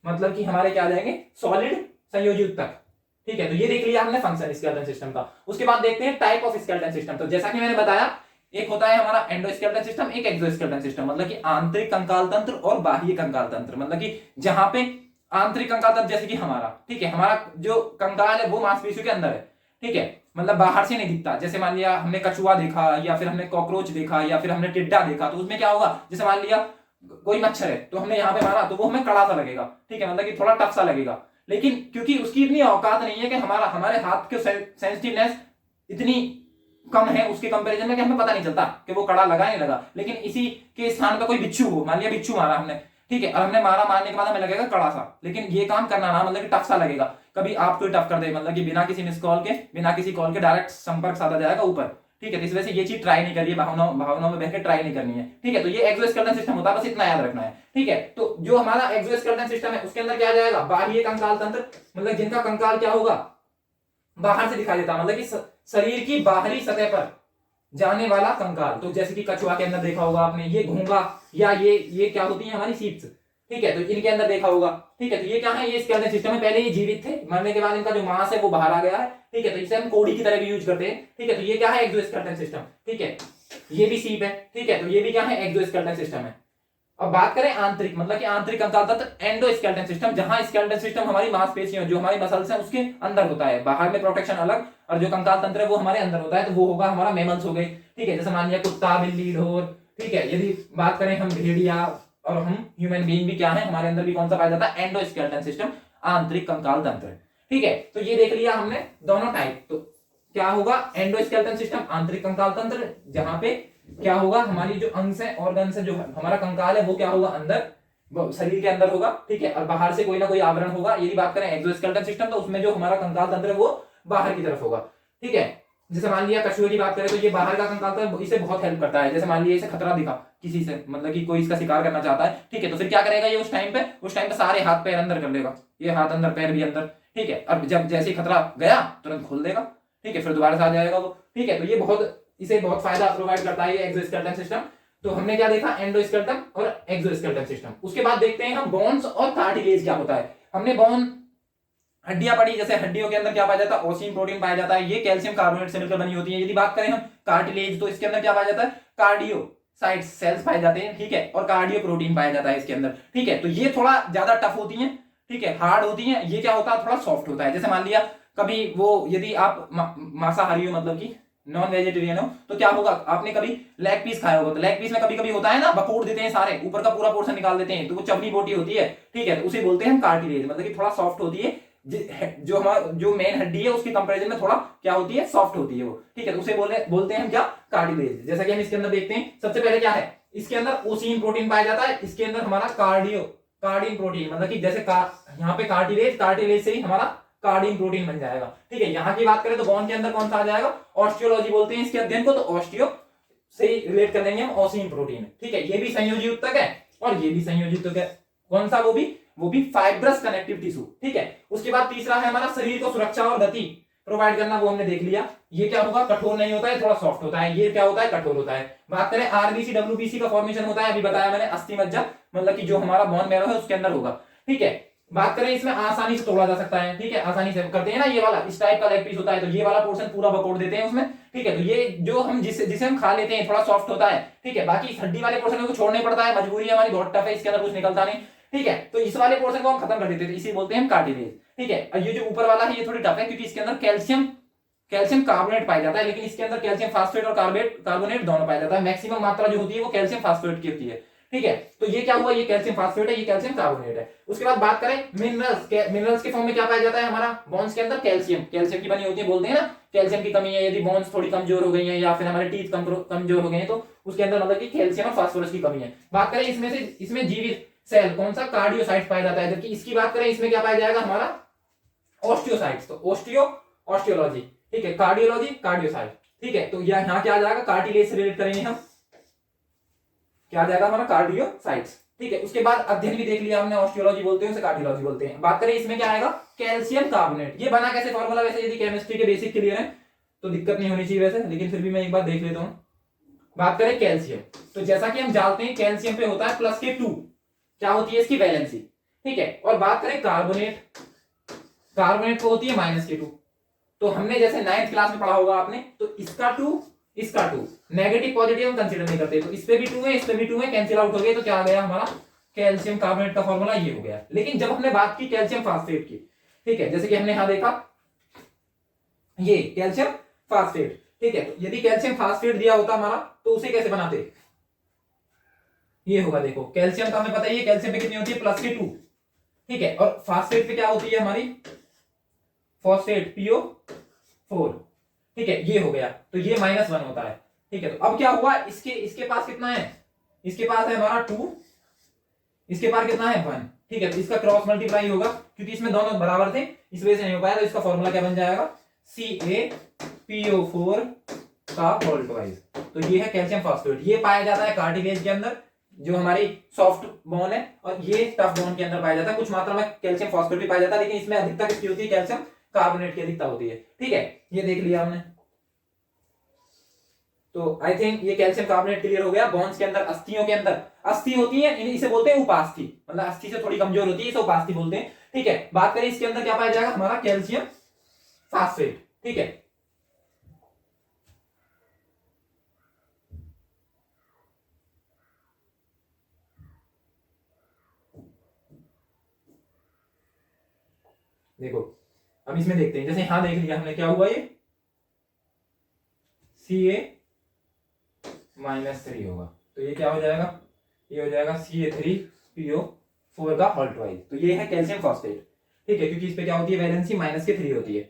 मतलब कि हमारे क्या आ जाएंगे, सॉलिड संयोजी ऊतक, ठीक है। तो ये देख लिया हमने फंक्शन स्केलेटन सिस्टम का। उसके बाद देखते हैं टाइप ऑफ स्केलेटन सिस्टम। तो जैसा कि मैंने बताया, एक होता है हमारा एंडोस्केलेटन सिस्टम, एक एक्सोस्केलेटन सिस्टम, मतलब कि आंतरिक कंकाल तंत्र और बाह्य कंकाल तंत्र, मतलब कि जहां पे आंतरिक कंकाल तंत्र, जैसे कि हमारा, ठीक है, हमारा जो कंकाल है वो मांसपेशियों के अंदर है, ठीक है, मतलब बाहर से नहीं दिखता। जैसे मान लिया हमने कछुआ देखा, या फिर हमने कॉकरोच देखा, या फिर हमने टिड्डा देखा, तो उसमें क्या होगा, जैसे मान लिया कोई मच्छर है तो हमने यहाँ पे मारा, तो वो हमें कड़ा सा लगेगा, ठीक है, मतलब कि थोड़ा टफ सा लगेगा, लेकिन क्योंकि उसकी इतनी औकात नहीं है कि हमारे हाथ के सेंसिटिवनेस इतनी कम है उसके कंपैरिजन में कि हमें पता नहीं चलता कि वो कड़ा लगा नहीं लगा। लेकिन इसी के स्थान पर कोई बिच्छू हो, मान लिया बिच्छू मारा हमने, ठीक है, और हमने मारने के बाद हमें लगेगा कड़ा सा, लेकिन ये काम करना ना, मतलब कि टफ सा लगेगा। कभी आपको टफ कर दे, मतलब कि बिना किसी मिस कॉल के, बिना किसी कॉल के डायरेक्ट संपर्क साधा जाएगा ऊपर, ठीक है। तो इस वजह से ये चीज ट्राई नहीं करिए, भावनाओं में बहकर ट्राई नहीं करनी है, ठीक है। तो ये एक्सोस्केलेटन सिस्टम होता है, बस इतना याद रखना है, ठीक है। तो जो हमारा एक्सोस्केलेटन सिस्टम है उसके अंदर क्या आ जाएगा, बाह्य कंकाल तंत्र, मतलब जिनका कंकाल क्या होगा, बाहर से दिखाई देता, मतलब कि शरीर की बाहरी सतह पर जाने वाला कंकाल। तो जैसे कि कछुआ के अंदर देखा होगा आपने, ये घोंगा, या ये क्या होती है हमारी सीप्स, ठीक है, तो इनके अंदर देखा होगा, ठीक है। तो ये क्या है, ये स्केलेटन सिस्टम है, पहले ये जीवित थे, मरने के बाद इनका जो मांस है वो बाहर आ गया है, ठीक है, तो इसे हम कोड़ी की तरह भी यूज करते हैं, ठीक है। तो ये क्या है, एक्सोस्केलेटन सिस्टम, ठीक है, ये भी सीप है, ठीक है, तो ये भी क्या है, एक्सोस्केलेटन सिस्टम है। अब बात करें आंतरिक, मतलब कि आंतरिक कंकाल तंत्र, एंडोस्केलेटन सिस्टम, जहां स्केलेटन सिस्टम हमारी मांसपेशियों, जो हमारी मसल्स हैं उसके अंदर होता है, बाहर में प्रोटेक्शन अलग, और जो कंकाल तंत्र है वो हमारे अंदर होता है, तो वो होगा हमारा मैमल्स हो गए, ठीक है, जैसे मान लिया कुत्ता, बिल्ली, ढोर, ठीक है। यदि बात करें हम भेड़िया और हम ह्यूमन बीइंग भी क्या है, हमारे अंदर भी कौन सा पाया जाता है, एंडोस्केलेटन सिस्टम, आंतरिक कंकाल तंत्र, ठीक है। तो ये देख लिया हमने दोनों टाइप। तो क्या होगा, एंडोस्केलेटन सिस्टम, आंतरिक कंकाल तंत्र, जहां पे क्या होगा, हमारी जो अंश है, ऑर्गन्स है, जो हमारा कंकाल है वो क्या होगा, अंदर शरीर के अंदर होगा, ठीक है, और बाहर से कोई ना कोई आवरण होगा। यदि बात करें एक्सोस्केलेटन सिस्टम, तो उसमें जो हमारा कंकाल तंत्र है वो बाहर की तरफ होगा, ठीक है। जैसे मान लिया कछुए की बात करें तो ये बाहर का कंकाल तंत्र इसे बहुत हेल्प करता है। जैसे मान लिया इसे खतरा दिखा किसी से, मतलब कि कोई इसका शिकार करना चाहता है, ठीक है, तो फिर क्या करेगा ये उस टाइम पे सारे हाथ पैर अंदर कर लेगा, ये हाथ अंदर पैर भी अंदर, ठीक है। और जब जैसे ही खतरा गया तुरंत खोल देगा, ठीक है, फिर दोबारा से आ जाएगा वो, ठीक है। तो ये इसे बहुत फायदा प्रोवाइड करता है ये एक्सोस्केलेटन सिस्टम। तो हमने क्या देखा, एंडोस्केलेटन और एक्सोस्केलेटन सिस्टम। उसके बाद देखते हैं हम बोन्स और कार्टिलेज क्या होता है। हमने बोन हड्डियां पड़ी, जैसे हड्डियों के अंदर क्या पाया जाता है, ओसिन प्रोटीन पाया जाता है, ये कैल्शियम कार्बोनेट से मिलकर बनी होती है। यदि बात करें हम कार्टिलेज तो इसके अंदर क्या पाया जाता है, कार्डियोसाइट्स सेल्स पाए जाते हैं, ठीक है, और कार्डियो प्रोटीन पाया जाता है इसके अंदर, ठीक है। तो ये थोड़ा ज्यादा टफ होती है, ठीक है, हार्ड होती है। ये क्या होता है, थोड़ा सॉफ्ट होता है। जैसे मान लिया कभी वो यदि आप मांसाहारी हो, मतलब कि नॉन वेजिटेरियन हो, तो क्या होगा, आपने कभी लेग पीस खाया होगा, तो लेग पीस में कभी कभी होता है ना, बकोड़ देते हैं सारे, ऊपर का पूरा पोर्शन निकाल देते हैं, तो वो चबनी बोटी होती है, ठीक है, तो उसे बोलते हैं हम कार्टिलेज, मतलब कि थोड़ा सॉफ्ट होती है। जो हमारा जो मेन हड्डी है उसके कंपैरिजन में थोड़ा क्या होती है, सॉफ्ट होती है वो, ठीक है। तो उसे बोलते हैं हम क्या, कार्टिलेज। जैसा कि हम इसके अंदर देखते हैं, सबसे पहले क्या है, इसके अंदर ओसिन प्रोटीन पाया जाता है, इसके अंदर हमारा कार्डिन प्रोटीन, मतलब कि जैसे यहाँ पे कार्टिलेज से ही हमारा कार्डिन प्रोटीन बन जाएगा, ठीक है। यहाँ की बात करें तो बोन के अंदर कौन सा आ जाएगा, ऑस्टियोलॉजी बोलते हैं इसके अध्ययन को, तो ऑस्टियो से रिलेट कर लेंगे हम ओसिन प्रोटीन, ठीक है। ये भी संयोजी उत्तक है और ये भी संयोजी उत्तक है। कौन सा, वो भी फाइब्रस कनेक्टिव टिश्यू, ठीक है। उसके बाद तीसरा है हमारा शरीर को सुरक्षा और गति प्रोवाइड करना, वो हमने देख लिया। ये क्या होगा, कठोर नहीं होता है, थोड़ा सॉफ्ट होता है। ये क्या होता है, कठोर होता है। बात करें आरबीसी डब्ल्यूबीसी का फॉर्मेशन होता है, अभी बताया मैंने, अस्थि मज्जा, मतलब कि जो हमारा बोन मैरो है उसके अंदर होगा, ठीक है। बात करें इसमें आसानी से तोड़ा जा सकता है, ठीक है, आसानी से करते हैं ना, ये वाला इस टाइप का लेग पीस होता है, तो ये वाला पोर्शन पूरा बकोड़ देते हैं उसमें, ठीक है। तो ये जो हम जिसे हम खा लेते हैं थोड़ा सॉफ्ट होता है, ठीक है। बाकी इस हड्डी वाले पोर्शन को छोड़ना पड़ता है, मजबूरी हमारी बहुत टफ है, इसके अंदर कुछ निकलता नहीं, ठीक है। तो इस वाले पोर्शन को हम खत्म कर देते हैं, इसी बोलते हैं हम कार्टिलेज, ठीक है। और ये जो ऊपर वाला है ये थोड़ी टफ है, क्योंकि इसके अंदर कैल्शियम कार्बोनेट पाया जाता है, लेकिन इसके अंदर कैल्शियम फास्फेट और कार्बोनेट दोनों पाया जाता है। मैक्सिमम मात्रा जो होती है वो कैल्शियम फास्फेट की होती है, ठीक है। तो ये क्या हुआ, ये कैल्शियम फास्फेट है, ये कैल्शियम कार्बोनेट है। उसके बाद बात करें मिनरल्स के फॉर्म में क्या पाया जाता है हमारा बोन्स के अंदर, कैल्शियम की बनी होती है, बोलते हैं ना कैल्शियम की कमी है, यदि बोन्स थोड़ी कमजोर हो गई है या फिर हमारे टीथ कमजोर हो गए हैं, तो उसके अंदर मतलब कि कैल्शियम और फास्फोरस की कमी है। बात करें इसमें जीवित सेल कौन सा, कार्डियोसाइट्स पाया जाता है। जबकि इसकी बात करें इसमें क्या पाया जाएगा हमारा, ऑस्टियोसाइट्स। तो ऑस्टियोलॉजी, ठीक है, कार्डियोलॉजी कार्डियोसाइट, ठीक है। तो यहाँ क्या आ जाएगा, कार्टिलेज से रिलेट करेंगे हम, क्या आ जाएगा हमारा, कार्डियोसाइट्स, ठीक है। उसके बाद अध्ययन भी देख लिया हमने, ऑस्टियोलॉजी बोलते हैं उसे, कार्डियोलॉजी बोलते हैं। बात करें इसमें क्या आएगा, कैल्शियम कार्बोनेट। ये बना कैसे फॉर्मूला, वैसे यदि केमिस्ट्री के बेसिक क्लियर है तो दिक्कत नहीं होनी चाहिए वैसे, लेकिन फिर भी मैं एक बार देख लेता हूँ। बात करें कैल्शियम, तो जैसा कि हम जानते हैं कैल्शियम पे होता है +2, क्या होती है इसकी वैलेंसी, ठीक है। और बात करें कार्बोनेट को होती है -2। तो हमने जैसे 9th क्लास में पढ़ा होगा आपने, तो इसका 2 नेगेटिव पॉजिटिव हम कंसीडर नहीं करते, तो इस पे भी 2 है, इस पे भी 2 है, कैंसिल आउट हो गए, तो क्या आ गया हमारा, कैल्शियम कार्बोनेट का फॉर्मूला ये हो गया। लेकिन जब हमने बात की कैल्शियम फास्फेट की, ठीक है, जैसे कि हमने यहां देखा ये कैल्शियम फास्फेट, ठीक है। तो यदि कैल्शियम फास्फेट दिया होता हमारा तो उसे कैसे बनाते, ये होगा, देखो कैल्शियम का हमें पता ही है, कैल्शियम पे कितनी होती है, +2, ठीक है। और फास्फेट पे क्या होती है हमारी, फॉस्फेट PO4, ठीक है, ये हो गया, तो ये -1 होता है, ठीक है। तो अब क्या हुआ, इसके पास कितना है, इसके पास है हमारा 2, इसके पास कितना है 1, ठीक है। तो इसका क्रॉस मल्टीप्लाई होगा, क्योंकि इसमें दोनों बराबर थे इस वजह से नहीं हो पाया, तो इसका फॉर्मूला क्या बन जाएगा, CaPO4 का होल ट्वाइस। तो ये है कैल्शियम फास्फेट, ये पाया जाता है कार्टिलेज के अंदर जो हमारी सॉफ्ट बोन है, और ये टफ बोन के अंदर पाया जाता है। कुछ मात्रा में कैल्शियम फास्फेट भी पाया जाता है, लेकिन इसमें अधिकता किसकी होती है, कैल्शियम कार्बोनेट की अधिकता होती है, ठीक है। ये देख लिया हमने, तो आई थिंक ये कैल्शियम कार्बोनेट क्लियर हो गया। बोन्स के अंदर, अस्थियों के अंदर अस्थि होती है, इसे बोलते हैं उपास्थि, मतलब अस्थि से थोड़ी कमजोर होती है, इसे उपास्थि बोलते हैं, ठीक है। बात करें इसके अंदर क्या पाया जाएगा हमारा, कैल्शियम फास्फेट, ठीक है। देखो अब इसमें देखते हैं, जैसे यहां देख लिया हमने, क्या हुआ, ये Ca-3 होगा, तो ये क्या हो जाएगा, ये हो जाएगा Ca3PO4 का होल ट्वाइस। तो ये है कैल्शियम फॉस्फेट, ठीक है, क्योंकि इस पे क्या होती है, वैलेंसी -3 होती है,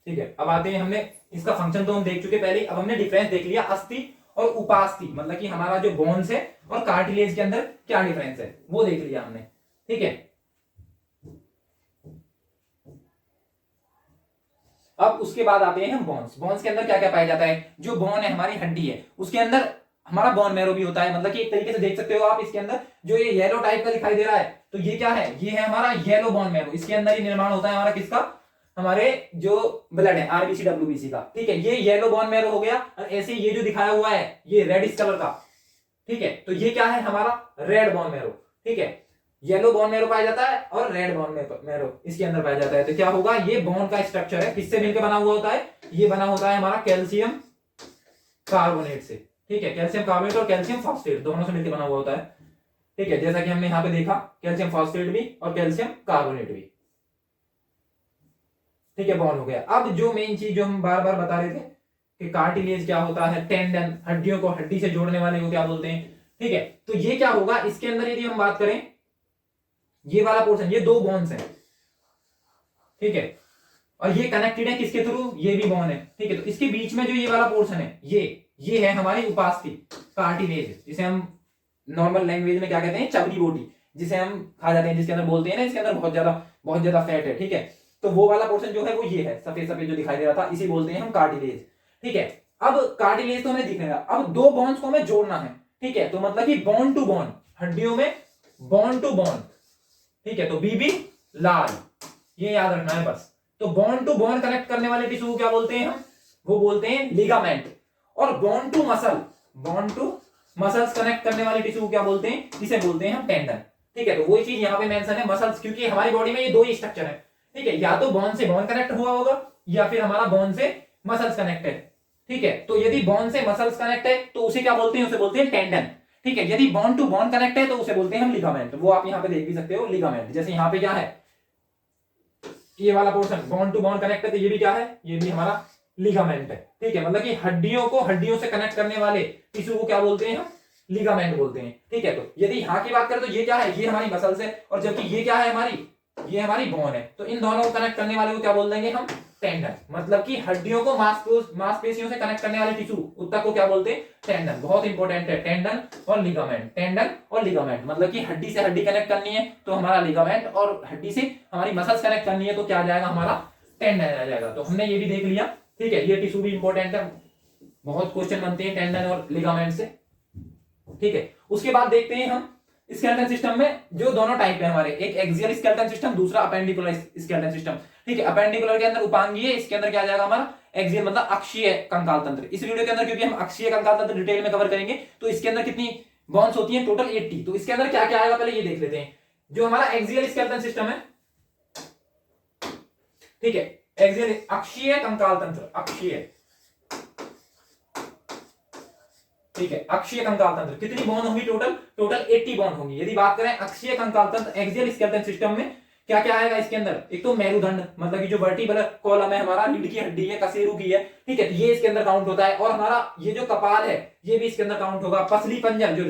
ठीक है। अब आते हैं, हमने इसका फंक्शन तो हम देख चुके पहले, अब हमने डिफरेंस देख लिया अस्थि और उपास्थि, मतलब कि हमारा जो बोन्स है और कार्टिलेज के अंदर क्या डिफरेंस है वो देख लिया हमने, ठीक है। अब उसके बाद आते हैं हम बोन्स। बोन्स के अंदर क्या क्या पाया जाता है? जो बोन है, हमारी हड्डी है, उसके अंदर हमारा बोन मैरो भी होता है। मतलब कि एक तरीके से देख सकते हो आप, इसके अंदर जो ये येलो टाइप का दिखाई दे रहा है, तो ये क्या है? ये है हमारा येलो बोन मैरो। इसके अंदर ही निर्माण होता है हमारा किसका? हमारे जो ब्लड है, आरबीसी डब्ल्यूबीसी का। ठीक है, ये येलो बोन मैरो हो गया। और ऐसे ये जो दिखाया हुआ है ये रेडिश कलर का, ठीक है, तो ये क्या है? हमारा रेड बोन मैरो। ठीक है, येलो बोन मैरो पाया जाता है और रेड बोन मैरो इसके अंदर पाया जाता है। तो क्या होगा? ये बोन का स्ट्रक्चर है, किससे मिलकर बना हुआ होता है? ये बना होता है हमारा कैल्शियम कार्बोनेट से। ठीक है, कैल्शियम कार्बोनेट और कैल्शियम फॉस्फेट दोनों से मिलकर बना हुआ होता है। ठीक है, जैसा कि हमने यहाँ पे देखा, कैल्शियम फॉस्फेट भी और कैल्शियम कार्बोनेट भी। ठीक है, बॉन्ड हो गया। अब जो मेन चीज जो हम बार बार बता रहे थे कि कार्टिलेज क्या होता है, टेंडन, हड्डियों को हड्डी से जोड़ने वाले को क्या बोलते हैं। ठीक है, तो ये क्या होगा? इसके अंदर यदि हम बात करें, ये वाला पोर्शन, ये दो बोन्स हैं। ठीक है, और ये कनेक्टेड है किसके थ्रू? ये भी बोन है। ठीक है, तो इसके बीच में जो ये वाला पोर्शन है, ये है हमारी उपास्थि कार्टिलेज, जिसे हम नॉर्मल लैंग्वेज में क्या कहते हैं? चबरी बोटी, जिसे हम खा जाते हैं, जिसके अंदर बोलते हैं ना इसके अंदर बहुत ज्यादा फैट है। ठीक है, तो वो वाला पोर्शन जो है वो ये है, सफेद सफेद जो दिखाई दे रहा था, इसी बोलते हैं हम कार्टिलेज। ठीक है, अब कार्टिलेज तो हमें दिख रहा है, अब दो बोन्स को हमें जोड़ना है। ठीक है, तो मतलब कि बोन टू बोन, हड्डियों में बोन टू बोन। ठीक है, तो बीबी लाल, ये याद रखना है बस। तो बोन टू बोन कनेक्ट करने वाले टिश्यू को क्या बोलते हैं हम? वो बोलते हैं लिगामेंट। और bone to muscle, bone to muscles connect करने वाले टिश्यू को क्या बोलते हैं? इसे बोलते हैं हम टेंडन। ठीक है, तो वही चीज यहाँ पे मेंशन है, मसल्स, क्योंकि हमारी बॉडी में ये दो ही स्ट्रक्चर है। ठीक है, या तो बोन से बोन कनेक्ट हुआ होगा या फिर हमारा बोन से मसल्स कनेक्ट है। ठीक है, तो यदि बोन से मसल्स कनेक्ट है तो उसे क्या बोलते हैं? उसे बोलते हैं टेंडन। ठीक है, यदि बोन टू बोन कनेक्ट है तो उसे बोलते हैं हम लिगामेंट। वो आप यहाँ पे देख भी सकते हो, लिगामेंट। जैसे यहाँ पे क्या है, ये वाला portion bone to bone connect है, तो ये भी क्या है? ये भी हमारा लिगामेंट है। ठीक है, मतलब कि हड्डियों को हड्डियों से कनेक्ट करने वाले टिश्यू को क्या बोलते हैं हम? लिगामेंट बोलते हैं। ठीक है, तो यदि यहाँ की बात करें तो ये क्या है? ये हमारी मसल्स है, और जबकि ये क्या है? हमारी, ये हमारी बोन है। तो इन दोनों को कनेक्ट करने वाले को क्या बोल देंगे हम? टेंडन। मतलब कि हड्डियों को मांसपेशियों से कनेक्ट करने वाले टिश्यू उत्तक को क्या बोलते हैं? टेंडन। बहुत इंपॉर्टेंट है, टेंडन और लिगामेंट। टेंडन और लिगामेंट, मतलब कि हड्डी से हड्डी कनेक्ट करनी है तो हमारा लिगामेंट, और हड्डी से हमारी मसल्स कनेक्ट करनी है तो क्या आ जाएगा? हमारा टेंडन आ जाएगा। तो हमने ये भी देख लिया। ठीक है, ये टिश्यू भी इंपॉर्टेंट है, बहुत क्वेश्चन बनते हैं टेंडन और लिगामेंट से। ठीक है, उसके बाद देखते हैं हम स्केलेटन सिस्टम में जो दोनों टाइप है हमारे, एक एक्सियल स्केलेटन सिस्टम, दूसरा अपेंडिकुलर स्केलेटन सिस्टम। ठीक है, अपेंडिकुलर के अंदर उपांगीय, इसके अंदर क्या आ जाएगा हमारा? एक्सियल, मतलब अक्षीय कंकाल तंत्र। इस वीडियो के अंदर क्योंकि हम अक्षीय कंकाल तंत्र डिटेल में कवर करेंगे, तो इसके अंदर कितनी बोन्स होती हैं? टोटल 80। तो इसके अंदर क्या क्या आएगा पहले ये देख लेते हैं। जो हमारा एक्सियल स्केलेटन सिस्टम है, ठीक है, एक्सियल अक्षीय कंकाल तंत्र, अक्षीय, ठीक है, अक्षीय कंकाल तंत्र कितनी बोन होंगी? टोटल 80 बोन होंगी। यदि बात करें अक्षीय कंकाल तंत्र एक्सियल स्केलेटन सिस्टम में, क्या क्या आएगा इसके अंदर? एक तो मेरुदंड, मतलब कि जो वर्टिब्रल कॉलम है हमारा, रीढ़ की हड्डी है, कशेरू की है। ठीक है, तो ये इसके अंदर काउंट होता है। और हमारा ये जो कपाल है ये भी इसके अंदर काउंट होगा। पसली पंजर, जो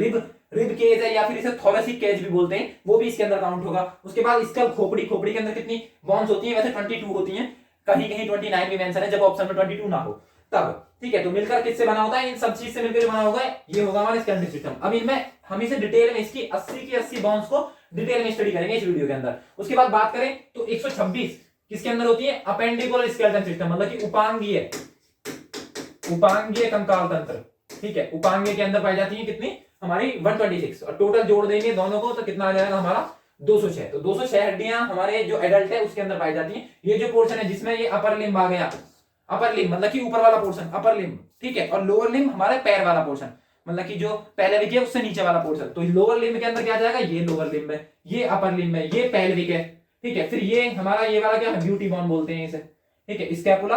रिब केज है या फिर इसे थोरेसिक केज भी बोलते हैं, वो भी इसके अंदर काउंट होगा। उसके बाद स्कल, खोपड़ी, खोपड़ी के अंदर कितनी बोन्स होती है? वैसे 22 होती है, कहीं कहीं 29 भी मेंशन है, जब ऑप्शन में 22 ना हो तब। ठीक है, तो मिलकर किससे बना होता है? इन सब चीज से मिलकर बना होगा, ये होगा हमारा स्केलेटन सिस्टम। अब इनमें हम इसे डिटेल में, इसकी 80 की 80 बोन्स को डिटेल में स्टडी करेंगे इस वीडियो के अंदर। उसके बाद बात करें तो 126 किसके अंदर होती है? अपेंडिकुलर स्केलेटन सिस्टम, मतलब कि उपांगीय, उपांगीय कंकाल तंत्र। ठीक है, उपांगीय के अंदर पाई जाती है कितनी? हमारी 126। और टोटल जोड़ देंगे दोनों को तो कितना आ जाएगा हमारा? 206। तो 206 हड्डियां हमारे जो एडल्ट है उसके अंदर पाई जाती है। ये जो पोर्शन है जिसमें ये अपर लिम्ब आ गया, अपर लिम्ब मतलब कि ऊपर वाला पोर्शन, अपर लिम्ब। ठीक है, और लोअर लिम्ब हमारे पैर वाला पोर्शन, मतलब कि जो पेल्विक है उससे नीचे वाला पोर्शन। तो लोअर लिम्ब के अंदर क्या आ जाएगा? ये लोअर लिम्ब है, ये अपर लिम्ब है, ये पेल्विक है। ठीक है, फिर ये हमारा ये वाला क्या है? ब्यूटी बोन बोलते हैं इसे। ठीक है, स्कैपुला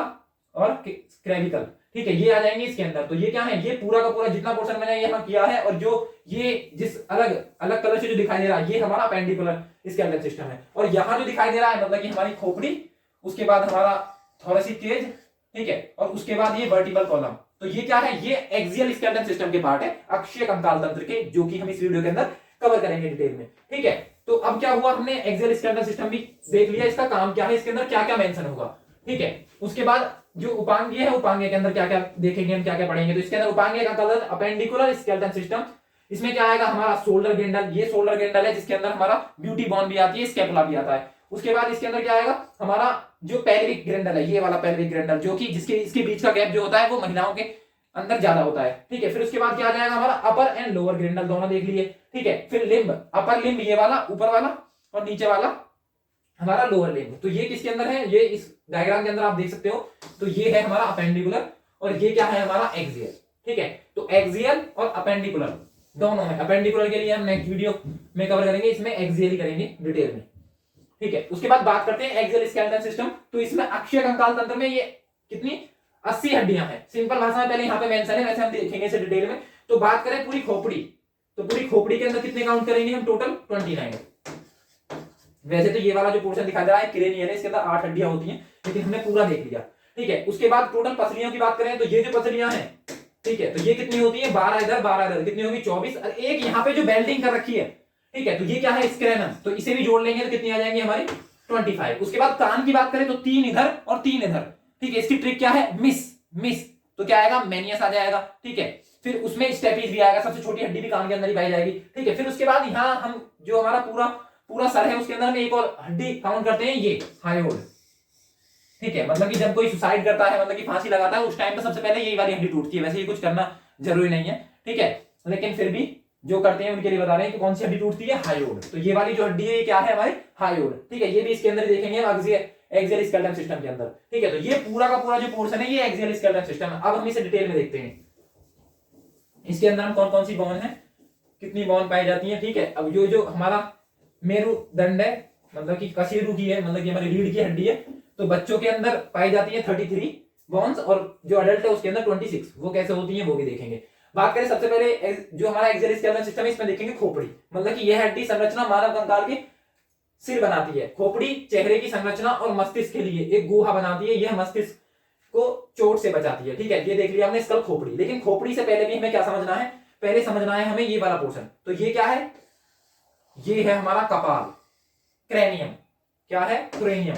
और क्लेविकल। ठीक है, ये आ जाएंगे इसके अंदर। तो ये क्या है? ये पूरा का पूरा जितना पोर्शन मैंने यहाँ किया है, और जो ये जिस अलग अलग कलर से जो दिखाई दे रहा है, ये हमारा अपेंडिकुलर स्केलेटन सिस्टम है। और यहाँ जो दिखाई दे रहा है मतलब कि हमारी खोपड़ी, उसके बाद हमारा थोरेसिक केज, ठीक है, और उसके बाद ये वर्टिब्रल कॉलम। तो ये क्या है? ये एक्सियल स्केलेटन सिस्टम के पार्ट है, अक्षीय कंकाल तंत्र के, जो कि हम इस वीडियो के अंदर कवर करेंगे डिटेल में। ठीक है, तो अब क्या हुआ? हमने एक्सियल स्केलेटन सिस्टम भी देख लिया, इसका काम क्या है, इसके अंदर क्या क्या मेंशन होगा। ठीक है, उसके बाद जो उपांगीय है, उपांगीय के अंदर क्या क्या देखेंगे हम, क्या क्या पढ़ेंगे। तो इसके अंदर उपांगीय का कलर अपेंडिकुलर स्केलेटन सिस्टम, इसमें क्या आएगा? हमारा शोल्डर गेंडल, ये शोल्डर गेंडल है जिसके अंदर हमारा ब्यूटी बोन भी आती है, स्कैपुला भी आता है। उसके बाद इसके अंदर क्या आएगा, हमारा जो पेल्विक ग्रैंडल है, ये वाला पेल्विक ग्रैंडल, जो कि जिसके इसके बीच का गैप जो होता है वो महिलाओं के अंदर ज्यादा होता है, ठीक है। फिर उसके बाद क्या आ जाएगा हमारा अपर एंड लोअर ग्रैंडल, दोनों देख लिए, ठीक है। फिर लिम्ब, अपर लिम्ब ये वाला ऊपर वाला, और नीचे वाला हमारा लोअर लिम्ब। तो ये किसके अंदर है, ये इस डायग्राम के अंदर आप देख सकते हो। तो ये है हमारा अपेंडिकुलर और ये क्या है हमारा एक्सियल, ठीक है। तो एक्सियल और अपेंडिकुलर दोनों है। अपेंडिकुलर के लिए हम नेक्स्ट वीडियो में कवर करेंगे, इसमें एक्सियल ही करेंगे डिटेल में, ठीक है। उसके बाद बात करते हैं एक्सियल स्केलेटन सिस्टम। तो इसमें अक्षीय कंकाल तंत्र में ये कितनी 80 हड्डियां हैं, सिंपल भाषा में पहले यहाँ पे मेंशन है, वैसे हम देखेंगे इसे डिटेल में। तो बात करें पूरी खोपड़ी, तो पूरी खोपड़ी के अंदर कितने काउंट करेंगे हम, टोटल 29। वैसे तो ये वाला जो पोर्शन दिखा जा रहा है क्रेनियल है, इसके अंदर 8 हड्डियां होती हैं, लेकिन हमने पूरा देख लिया, ठीक है। उसके बाद टोटल पसलियों की बात करें तो ये जो पसलियां हैं, ठीक है, तो ये कितनी होती है 12 इधर 12 इधर, कितनी होगी 24, और एक यहाँ पे जो बेल्डिंग कर रखी है, ठीक है, तो ये क्या है स्क्रेनम, तो इसे भी जोड़ लेंगे तो कितनी आ जाएंगी हमारी 25। उसके बाद कान की बात करें तो 3 इधर और 3 इधर, ठीक है। इसकी ट्रिक क्या है, मिस, तो क्या आएगा मेनियस आ जाएगा, ठीक है। फिर उसमें स्टेपीज भी आएगा, सबसे छोटी हड्डी भी कान के अंदर ही पाई जाएगी, ठीक है। फिर उसके बाद यहाँ हम जो हमारा पूरा सर है उसके अंदर हम एक और हड्डी काउंट करते हैं, ये हायोड, ठीक है। मतलब कि जब कोई सुसाइड करता है, मतलब कि फांसी लगाता है, उस टाइम पे सबसे पहले यही वाली हड्डी टूटती है। वैसे ये कुछ करना जरूरी नहीं है, ठीक है, लेकिन फिर भी जो करते हैं उनके लिए बता रहे हैं कि कौन सी हड्डी टूटती है, हायोड। तो ये वाली जो हड्डी है ये क्या है हमारे हायोड, ठीक है। ये भी इसके अंदर देखेंगे हम एक्सियल स्केलेटन सिस्टम के अंदर, ठीक है। तो ये पूरा का पूरा जो पोर्शन है ये एक्सियल स्केलेटन सिस्टम है। अब हम इसे डिटेल में देखते हैं, इसके अंदर हम कौन कौन सी बोन है, कितनी बोन पाई जाती है, ठीक है। अब जो हमारा मेरुदंड है, मतलब कि कशेरु की है, मतलब कि हमारी रीढ़ की हड्डी है, तो बच्चों के अंदर पाई जाती है 33 बोन्स, और जो अडल्ट है उसके अंदर 26। वो कैसे होती है वो भी देखेंगे। बात करें सबसे पहले जो हमारा एक्सियल स्केलेटन सिस्टम है, इसमें देखेंगे खोपड़ी, मतलब कि यह हड्डी संरचना मानव कंकाल के सिर बनाती है। खोपड़ी चेहरे की संरचना और मस्तिष्क के लिए एक गुहा बनाती है, यह मस्तिष्क को चोट से बचाती है, ठीक है। ये देख लिया हमने स्कल खोपड़ी। लेकिन खोपड़ी से पहले भी हमें क्या समझना है, पहले समझना है हमें ये वाला पोर्शन। तो ये क्या है, ये है हमारा कपाल, क्रेनियम, क्या है क्रेनियम,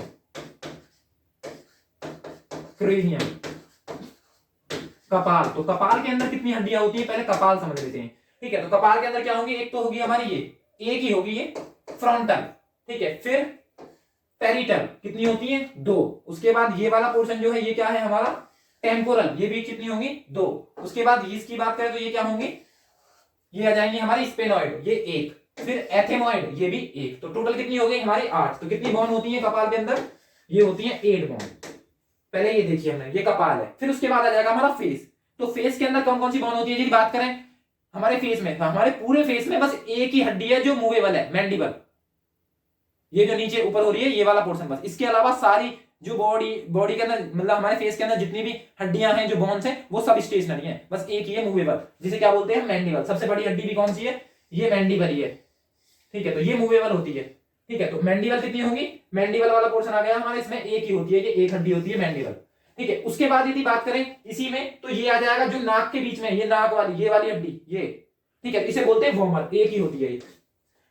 कपाल। तो कपाल के अंदर कितनी हड्डियां होती हैं, पहले कपाल समझ लेते हैं, ठीक है। तो कपाल के अंदर क्या होगी, एक तो होगी हमारी ये, एक ही होगी ये फ्रंटल, ठीक है। फिर पेरिटल कितनी होती है 2। उसके बाद ये वाला पोर्शन जो है ये क्या है हमारा टेम्पोरल, ये भी कितनी होंगी 2। उसके बाद इसकी बात करें तो ये क्या होंगी, ये आ जाएंगे हमारी स्पेनॉइड, ये 1। फिर एथेमॉइड, ये भी 1। तो टोटल कितनी हो गई हमारी 8। तो कितनी बोन होती है कपाल के अंदर, ये होती है 8 बोन। पहले ये देखिए हमने, ये कपाल है। फिर उसके बाद आ जाएगा हमारा फेस। तो फेस के अंदर कौन कौन सी बोन होती है यदि बात करें हमारे फेस में, तो हमारे पूरे फेस में बस एक ही हड्डी है जो मूवेबल है, मैंडिबल, ये जो नीचे ऊपर हो रही है ये वाला पोर्शन बस। इसके अलावा सारी जो बॉडी के अंदर, मतलब हमारे फेस के अंदर जितनी भी हड्डियां हैं, जो बोन्स हैं, वो सब स्टेशनरी हैं, बस एक ही है मूवेबल, जिसे क्या बोलते हैं मैंडिबल। सबसे बड़ी हड्डी भी कौन सी है, ये मैंडिबल ही है, ठीक है। तो ये मूवेबल होती है, ठीक है। तो मैंडिबल कितनी होगी, मैंडिबल वाला पोर्शन आ गया हमारे, इसमें एक ही होती है, ये एक हड्डी होती है मैंडिबल, ठीक है। उसके बाद यदि बात करें इसी में, तो ये आ जाएगा जो नाक के बीच में, ये नाक वाली, ये वाली हड्डी, ये, ठीक है, इसे बोलते हैं वोमर, एक ही होती है ये,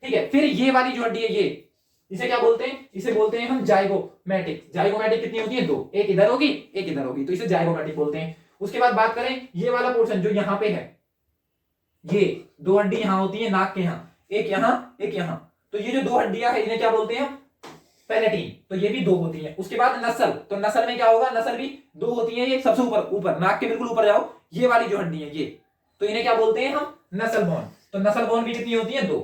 ठीक है। फिर ये वाली जो हड्डी है ये, इसे क्या बोलते हैं, इसे बोलते हैं हम जाइगोमैटिक। जाइगोमैटिक कितनी होती है 2, एक इधर होगी एक इधर होगी, तो इसे जाइगोमैटिक बोलते हैं। उसके बाद बात करें ये वाला पोर्शन जो यहाँ पे है, ये 2 हड्डी यहाँ होती है नाक के यहाँ, एक यहाँ एक यहाँ, तो ये जो 2 हड्डियां है इन्हें क्या बोलते हैं पैलेटिन, तो ये भी 2 होती है। उसके बाद नसल, तो नसल में क्या होगा, नसल भी 2 होती है, ये सबसे ऊपर नाक के बिल्कुल ऊपर जाओ, ये वाली जो हड्डी है ये, तो इन्हें क्या बोलते हैं हम नसल बोन। तो नसल बोन भी कितनी होती है 2,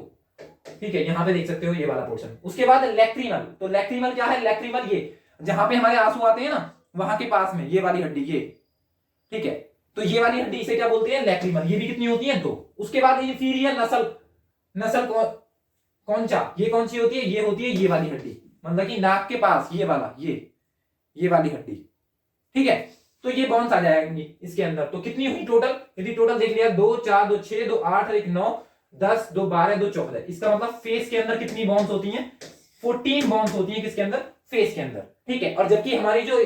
ठीक है, यहाँ पे देख सकते हो ये वाला पोर्शन। उसके बाद लैक्रिमल, तो लैक्रिमल क्या है, लैक्रिमल ये जहां पे हमारे आंसू आते हैं ना, वहां के पास में ये वाली हड्डी, ये, ठीक है। तो ये वाली हड्डी इसे क्या बोलते हैं लैक्रिमल, ये भी कितनी होती है 2। उसके बाद इंफीरियर नसल कौनचा, ये कौन सी होती है, ये होती है ये वाली हड्डी, मतलब कि नाक के पास ये वाला, ये वाली हड्डी, ठीक है। तो ये बोन्स आ जाएंगे इसके अंदर। तो कितनी हुई टोटल, यदि टोटल देख लिया 2 4 2 6 2 8 1 9 10 2 12 2 14, इसका मतलब फेस के अंदर कितनी बोन्स होती हैं 14 बोन्स होती हैं, किसके अंदर, फेस के अंदर, ठीक है। और जबकि हमारी जो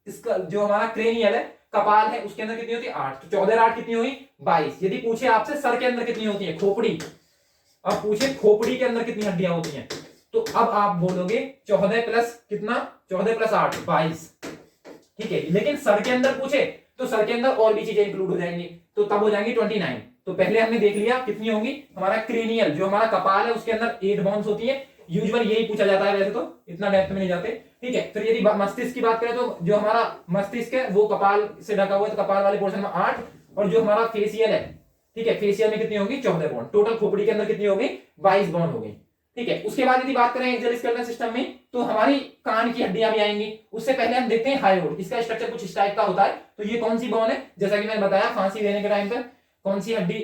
इसका जो हमारा क्रेनियल है, कपाल है, उसके अंदर कितनी होती है 8, तो 14 8 कितनी हुई 22। यदि पूछे आपसे सर के अंदर कितनी होती है, खोपड़ी, अब पूछे खोपड़ी के अंदर कितनी हड्डियां होती हैं, तो अब आप बोलोगे 14 प्लस कितना, 14 प्लस 8 22, ठीक है। लेकिन सर के अंदर पूछे तो सर के अंदर और भी चीजें इंक्लूड हो जाएंगी, तो तब हो जाएंगी 29। तो पहले हमने देख लिया कितनी होंगी, हमारा क्रेनियल जो हमारा कपाल है उसके अंदर 8 बोन्स होती है, यूजुअली यही पूछा जाता है, वैसे तो इतना डेप्थ में नहीं जाते, ठीक है। फिर यदि मस्तिष्क की बात करें तो जो हमारा मस्तिष्क है वो कपाल से ढका हुआ है, तो कपाल वाले पोर्शन में 8, और जो हमारा फेसियल है, ठीक है, फेसियल में कितनी होगी 14 बॉन, टोटल खोपड़ी के अंदर कितनी होगी 22 बॉन हो गई, ठीक है। उसके बाद यदि बात करें एक्सियल स्केलेटल सिस्टम में, तो हमारी कान की हड्डियां भी आएंगी। उससे पहले हम देखते हैं हायोड, इसका स्ट्रक्चर कुछ इस टाइप का होता है। तो ये कौन सी बोन है, जैसा कि मैंने बताया फांसी देने के टाइम पे कौन सी हड्डी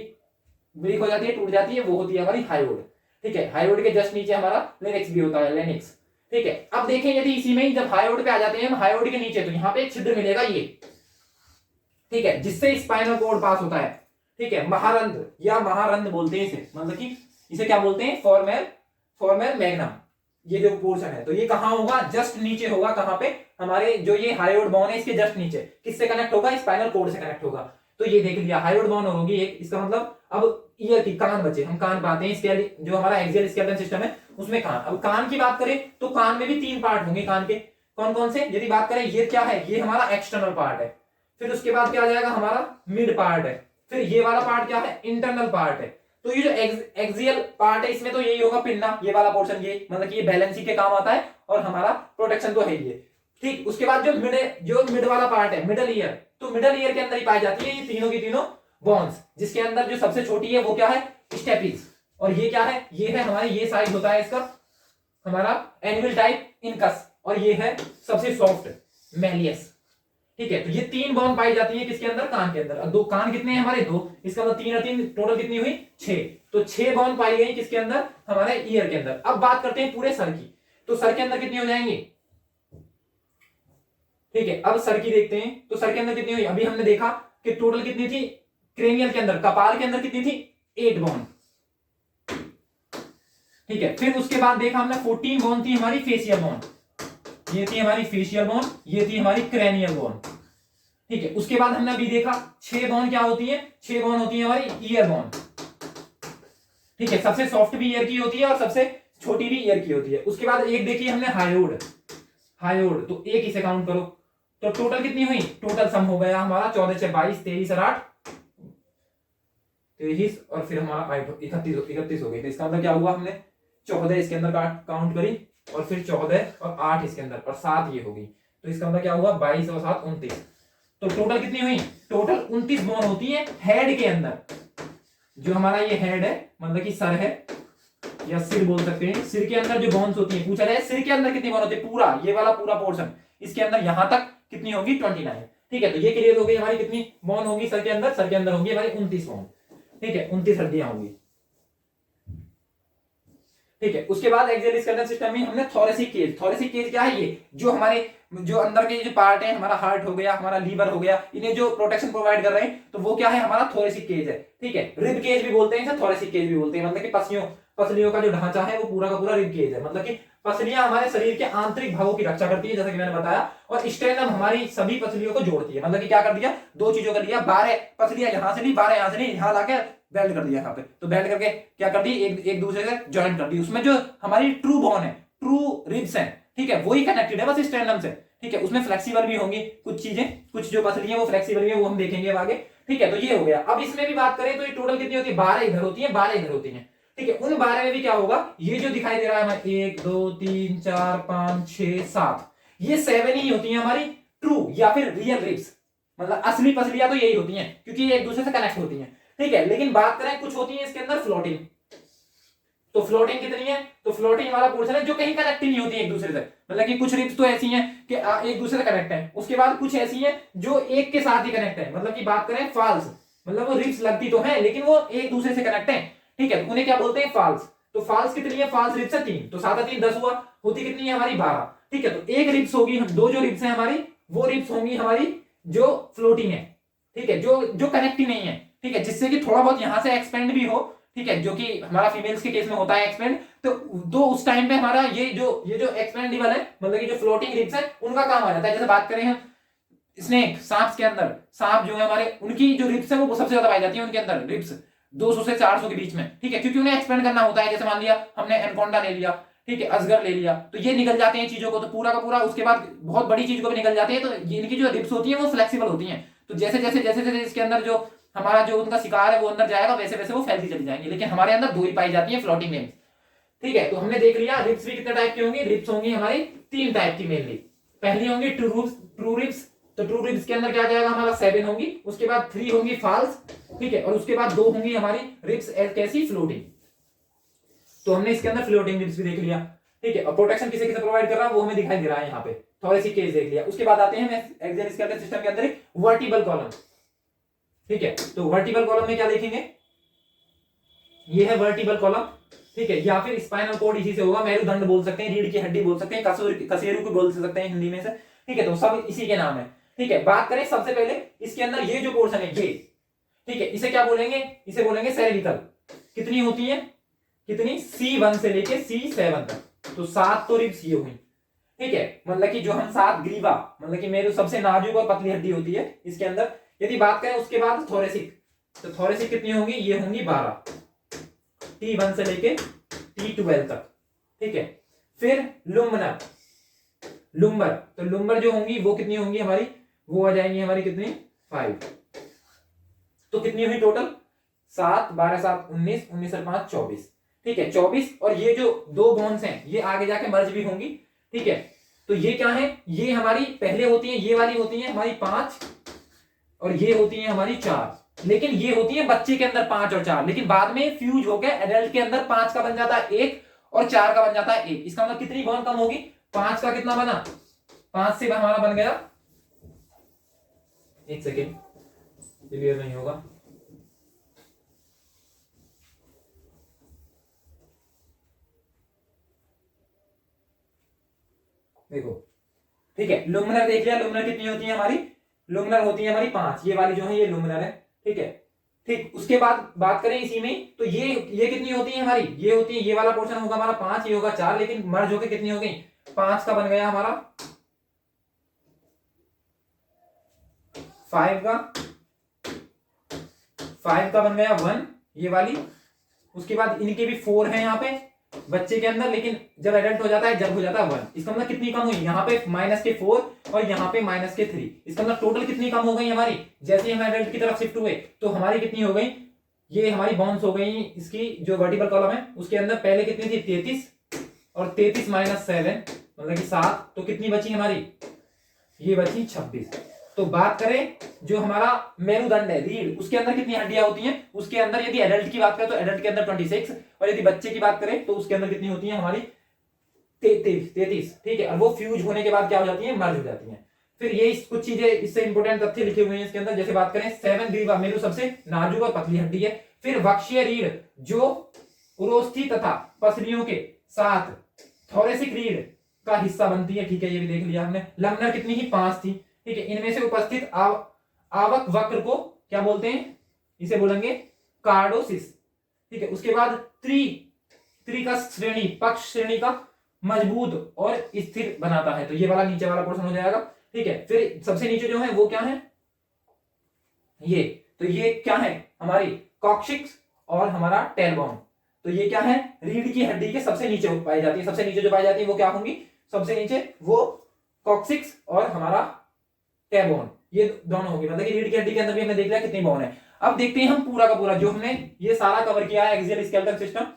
ब्रेक हो जाती है, टूट जाती है, वो होती है हमारी हायोड, ठीक है। हायोड के जस्ट नीचे हमारा लेनिक्स भी होता है, लेनिक्स, ठीक है। अब देखें यदि इसी में ही जब हायोड पे आ जाते हैं हम, हायोड के नीचे, तो यहाँ पे एक छिद्र मिलेगा ये, ठीक है, जिससे स्पाइनल कॉर्ड पास होता है, ठीक है। महारंध्र या महारंध्र बोलते हैं इसे, मतलब कि इसे क्या बोलते हैं, फॉर्मेल मैग्नम, ये जो पोर्शन है, तो ये कहां होगा, जस्ट नीचे होगा, कहां पे, हमारे जो ये हायोड बोन है इसके जस्ट नीचे, किससे कनेक्ट होगा, स्पाइनल कॉर्ड से कनेक्ट होगा। तो ये देख लिया हायोड बोन होगी एक, इसका मतलब अब ईयर की, कान बचे, हम कान पाते हैं इसके जो हमारा एक्सियल स्केलेटन सिस्टम है उसमें कान। अब कान की बात करें तो कान में भी 3 पार्ट होंगे कान के, कौन कौन से, यदि बात करें ये क्या है, ये हमारा एक्सटर्नल पार्ट है, फिर उसके बाद क्या आ जाएगा हमारा मिड पार्ट है, फिर ये वाला पार्ट क्या है, इंटरनल पार्ट है। तो ये जो एक्सियल पार्ट है इसमें तो यही होगा पिन्ना, ये वाला पोर्शन, ये मतलब कि ये बैलेंसिंग के काम आता है और हमारा प्रोटेक्शन तो है ही, ठीक। उसके बाद जो मिड वाला पार्ट है, मिडल ईयर, तो मिडल ईयर के अंदर ही पाई जाती है ये तीनों की तीनों बोन्स, जिसके अंदर जो सबसे छोटी है वो क्या है, स्टेपिस, और ये क्या है, ये है हमारी, ये साइज होता है इसका हमारा एनिमल टाइप इनकस, और ये है सबसे सॉफ्ट मैलियस, ठीक है। तो ये 3 बोन पाई जाती है किसके अंदर, कान के अंदर। अब 2 कान कितने हैं हमारे, 2, इसका मतलब 3 और 3 टोटल कितनी हुई 6, तो 6 बोन पाई गई किसके अंदर, हमारे ईयर के अंदर। अब बात करते हैं पूरे सर की, तो सर के अंदर कितनी हो जाएंगी, ठीक है। अब सर की देखते हैं, तो सर के अंदर कितनी हुई, अभी हमने देखा कि टोटल कितनी थी, क्रेनियल के अंदर, कपाल के अंदर कितनी थी 8 बोन, ठीक है। फिर उसके बाद देखा हमने 14 बोन थी हमारी फेशियल बोन, ये थी हमारी फेशियल बोन, ये थी हमारी क्रेनियल बोन, ठीक है। उसके बाद हमने अभी देखा 6 बोन क्या होती है, 6 बोन होती है हमारी ईयर बोन, ठीक है। सबसे सॉफ्ट भी ईयर की होती है और सबसे छोटी भी ईयर की होती है। उसके बाद एक देखिए हमने हायोड, तो एक इसे काउंट करो, तो टोटल कितनी हुई, टोटल सम हो गया हमारा 14 से 22, 23 और 8 23, और फिर हमारा 31 हो गई। तो इसका मतलब क्या हुआ, हमने 14 इसके अंदर काउंट करी, और फिर 14 और 8 इसके अंदर, और 7 ये होगी, तो इसका मतलब क्या हुआ 22 और 7 29, तो टोटल कितनी हुई, टोटल 29 बोन होती है हेड के अंदर। जो हमारा ये हेड है, मतलब कि सर है या सिर बोल सकते हैं, सिर के अंदर जो बोन्स होती है, पूछा जाए सिर के अंदर कितनी बोन होती है, पूरा ये वाला पूरा पोर्शन, इसके अंदर यहां तक कितनी होगी 29, ठीक है। तो ये क्लियर हो गई हमारी कितनी बोन होगी सर के अंदर होगी हमारी 29 बोन, ठीक है, 29 हड्डियां होंगी, ठीक है। उसके बाद एक्सियल स्केलेटल सिस्टम में हमने थोरेसिक केज क्या है, ये जो हमारे जो अंदर के जो पार्ट है, हमारा हार्ट हो गया, हमारा लीवर हो गया, इन्हें जो प्रोटेक्शन प्रोवाइड कर रहे हैं, तो वो क्या है हमारा थोरेसिक केज है, ठीक है। रिब केज भी बोलते हैं इसे, थोरेसिक केज भी बोलते हैं, मतलब कि पसलियों का जो ढांचा है वो पूरा का पूरा रिब केज है, मतलब कि पसलियां हमारे शरीर के आंतरिक भागों की रक्षा करती है, जैसा कि मैंने बताया, और स्टेनम हमारी सभी पसलियों को जोड़ती है, मतलब कि क्या कर दिया, 2 चीजों का लिया, 12 पसलियां यहां से ली, 12 यहां से ली, यहां लाके बेल्ट कर दिया यहाँ पे, तो बेल्ट करके क्या कर दी, एक दूसरे से ज्वाइन कर दी। उसमें जो हमारी ट्रू बोन है, ट्रू रिब्स है, ठीक है, वही कनेक्टेड है बस स्टेनम से, ठीक है। उसमें फ्लेक्सिबल भी होंगी कुछ चीजें, कुछ जो पसली है वो फ्लेक्सिबल भी है, वो हम देखेंगे अब आगे, ठीक है। तो ये हो गया। अब इसमें भी बात करें तो ये टोटल कितनी होती है, 12 इधर होती है, 12 इधर होती है, ठीक है। उन 12 में भी क्या होगा, ये जो दिखाई दे रहा है हमारे 1 2 3 4 5 6 7, ये 7 ही होती है हमारी ट्रू या फिर रियल रिब्स, मतलब असली पसलियां तो यही होती हैं, क्योंकि ये एक दूसरे से कनेक्ट होती हैं, ठीक है। लेकिन बात करें कुछ होती है इसके अंदर फ्लोटिंग, तो फ्लोटिंग कितनी है, तो फ्लोटिंग वाला पोर्शन है जो कहीं कनेक्ट ही नहीं होती है एक दूसरे से, मतलब कि कुछ रिब्स तो ऐसी हैं कि एक दूसरे से कनेक्ट है, उसके बाद कुछ ऐसी हैं जो एक के साथ ही कनेक्ट है, मतलब कि बात करें फॉल्स, मतलब वो रिब्स लगती तो है लेकिन वो एक दूसरे से कनेक्ट है, ठीक है। उन्हें क्या बोलते हैं, फॉल्स। तो फॉल्स कितनी है, फॉल्स रिब्स है 3, तो 7 3 10 हुआ, होती कितनी है हमारी 12, ठीक है। तो एक रिब्स होगी, 2 जो रिब्स है हमारी, वो रिब्स होंगी हमारी जो फ्लोटिंग है, ठीक है, जो कनेक्ट ही नहीं है, ठीक है, जिससे कि थोड़ा बहुत यहां से एक्सपेंड भी हो, ठीक है, जो कि हमारा फीमेल्स के केस में होता है एक्सपेंड, तो उस टाइम पे हमारा ये जो एक्सपेंडेबल है, मतलब कि जो फ्लोटिंग रिब्स है उनका काम आ जाता है। जैसे बात करें हम स्नेक, सांप के अंदर, सांप जो है हमारे, उनकी जो रिब्स है वो सबसे ज्यादा पाई जाती है, उनके अंदर रिब्स 200 से 400 के बीच में, ठीक है, क्योंकि उन्हें एक्सपेंड करना होता है। जैसे मान लिया हमने एनकोंडा ले लिया, ठीक है, अजगर ले लिया, तो ये निकल जाते हैं चीजों को, तो पूरा का पूरा, उसके बाद बहुत बड़ी चीज को भी निकल जाते हैं, तो इनकी जो रिब्स होती है वो फ्लेक्सिबल होती है, तो जैसे जैसे जैसे जैसे इसके अंदर जो हमारा जो उनका शिकार है वो अंदर जाएगा, वैसे वैसे वो फैलती चली जाएंगी, लेकिन हमारे अंदर 2 ही पाई जाती है फ्लोटिंग रिब्स, ठीक है, तो हमने देख लिया रिब्स भी कितने टाइप की होंगी, रिब्स होंगी हमारी 3 टाइप की मेनली। पहली होंगी ट्रू रिब्स, तो ट्रू रिब्स के अंदर क्या जाएगा हमारा 7 होंगी, उसके बाद 3 होंगी फॉल्स, ठीक है, और उसके बाद 2 होंगी हमारी रिब्स कैसी फ्लोटिंग। तो हमने इसके अंदर फ्लोटिंग रिब्स भी देख लिया, ठीक है, और प्रोटेक्शन किसे किसे प्रोवाइड कर रहा है वो हमें दिखाई दे रहा है यहाँ पे, थोड़े सी केस देख लिया। उसके बाद आते हैं एक्सियल स्केलेटल सिस्टम के अंदर एक वर्टिबल कॉलम, ठीक है, तो वर्टिबल कॉलम में क्या देखेंगे, ये है वर्टिबल कॉलम, ठीक है, या फिर स्पाइनल कॉर्ड इसी से होगा, मेरुदंड बोल सकते हैं, रीढ़ की हड्डी बोल सकते हैं, कसेरू को बोल सकते हैं हिंदी में से, ठीक है, तो सब इसी के नाम है, ठीक है। बात करें सबसे पहले इसके अंदर ये जो पोर्शन है ये, ठीक है, इसे क्या बोलेंगे, इसे बोलेंगे सेरेविकल। कितनी होती है, कितनी, C1 से लेके C7 तक, तो 7 तो रिब्स ये हुई, ठीक है, मतलब कि जो हम 7 ग्रीवा, मतलब कि मेरे सबसे नाजुक और पतली हड्डी होती है इसके अंदर। यदि बात करें उसके बाद थोरेसिक, तो थोरेसिक कितनी होंगी, ये होंगी 12, T1 से लेके T12 तक, ठीक है। फिर लुम्बर, तो लुम्बर जो होंगी वो कितनी होंगी हमारी, वो आ जाएंगी हमारी कितनी, 5, तो कितनी हुई टोटल, 7, 12, 7, 19, 19 और 5, 24, ठीक है, 24। और ये जो 2 बोन्स हैं ये आगे जाके मर्ज भी होंगी, ठीक है, तो ये क्या है, ये हमारी पहले होती है, ये वाली होती है हमारी 5 और ये होती है हमारी 4, लेकिन ये होती है बच्चे के अंदर 5 और 4, लेकिन बाद में फ्यूज हो गए एडल्ट के अंदर 5 का बन जाता है 1 और 4 का बन जाता है 1। इसका मतलब कितनी बॉन्ड कम होगी, 5 का कितना बना, 5 से हमारा बन गया, एक सेकेंड क्लियर नहीं होगा, देखो, ठीक है, लुमिनर देख लिया, लुमिनर कितनी होती है हमारी, लुमिनर होती है हमारी 5, ये वाली जो है ये लुमिनर है, ठीक है, ठीक। उसके बाद बात करें इसी में, तो ये कितनी होती है हमारी, ये होती है, ये वाला पोर्शन होगा हमारा 5, ये होगा 4, लेकिन मर्ज होकर कितनी हो गई, 5 का बन गया हमारा 5 का बन गया 1, ये वाली। उसके बाद इनके भी 4 है यहाँ पे बच्चे के अंदर, लेकिन जब एडल्ट हो जाता है, जब हो जाता है 1, इसका मतलब कितनी कम हुई, यहाँ पे -4 और यहाँ पे -3, इसका मतलब टोटल कितनी कम हो गई हमारी, जैसे ही हम एडल्ट की तरफ शिफ्ट हुए तो हमारी कितनी हो गई, ये हमारी बॉन्स हो गई, इसकी जो वर्टिकल कॉलम है उसके अंदर पहले कितनी थी 33 और 33 - 7 मतलब कि 7, तो कितनी बची हमारी, ये बची 26। तो बात करें जो हमारा मेरुदंड है, रीढ़, उसके अंदर कितनी हड्डियां होती हैं, उसके अंदर यदि एडल्ट की बात करें तो एडल्ट के अंदर 26, और यदि बच्चे की बात करें तो उसके अंदर कितनी होती है हमारी 33, ठीक है, और वो फ्यूज होने के बाद क्या हो जाती है, मर्ज हो जाती है। फिर ये कुछ चीजें इससे इंपोर्टेंट तथ्य लिखे हुए हैं इसके अंदर, जैसे बात करें 7 ग्रीवा, मेरु सबसे नाजुक और पतली हड्डी है। फिर वक्षीय रीढ़ जो उरोस्थी तथा पसलियों के साथ थोरेसिक रीढ़ का हिस्सा बनती है, ठीक है, ये भी देख लिया हमने। लमिनर कितनी ही 5 थी, ठीक है, इनमें से उपस्थित आवक वक्र को क्या बोलते हैं, इसे बोलेंगे कार्डोसिस, ठीक है। उसके बाद त्रि का श्रेणी, पक्ष श्रेणी का मजबूत और स्थिर बनाता है, तो ये वाला नीचे वाला पोर्शन हो जाएगा, ठीक है। फिर सबसे नीचे जो है वो क्या है, ये, तो ये क्या है हमारी कॉक्सिक्स और हमारा टेलबोन, तो ये क्या है, रीढ़ की हड्डी के सबसे नीचे पाई जाती है, सबसे नीचे जो पाई जाती है वो क्या होंगी, सबसे नीचे वो कॉक्सिक्स और हमारा टेलबोन, ये दोनों होंगे, मतलब कि रीढ़ की हड्डी के अंदर भी हमने देख लिया कितनी बोन है। अब देखते हैं हम पूरा का पूरा जो हमने ये सारा कवर किया है एक्सियल स्केलेटल सिस्टम।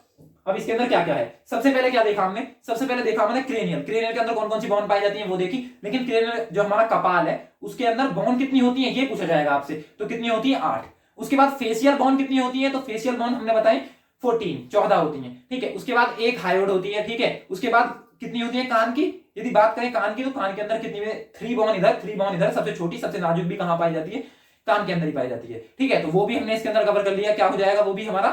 अब इसके अंदर क्या क्या है, सबसे पहले क्या देखा हमने, सबसे पहले देखा हमने क्रेनियल के अंदर कौन कौन सी बोन पाई जाती है वो देखी, लेकिन क्रेनियल जो हमारा कपाल है उसके अंदर बोन कितनी होती है ये पूछा जाएगा आपसे, तो कितनी होती है 8। उसके बाद फेशियल बोन कितनी होती है, तो फेशियल बोन हमने बताई 14 होती है, ठीक है। उसके बाद एक हायोड होती है, ठीक है। उसके बाद कितनी होती है कान की, यदि बात करें कान की तो कान के अंदर कितनी में 3 बोन इधर 3 बोन इधर, सबसे छोटी सबसे नाजुक भी कहां पाई जाती है, कान के अंदर ही पाई जाती है, ठीक है। तो वो भी हमने इसके अंदर कवर कर लिया, क्या हो जाएगा वो भी हमारा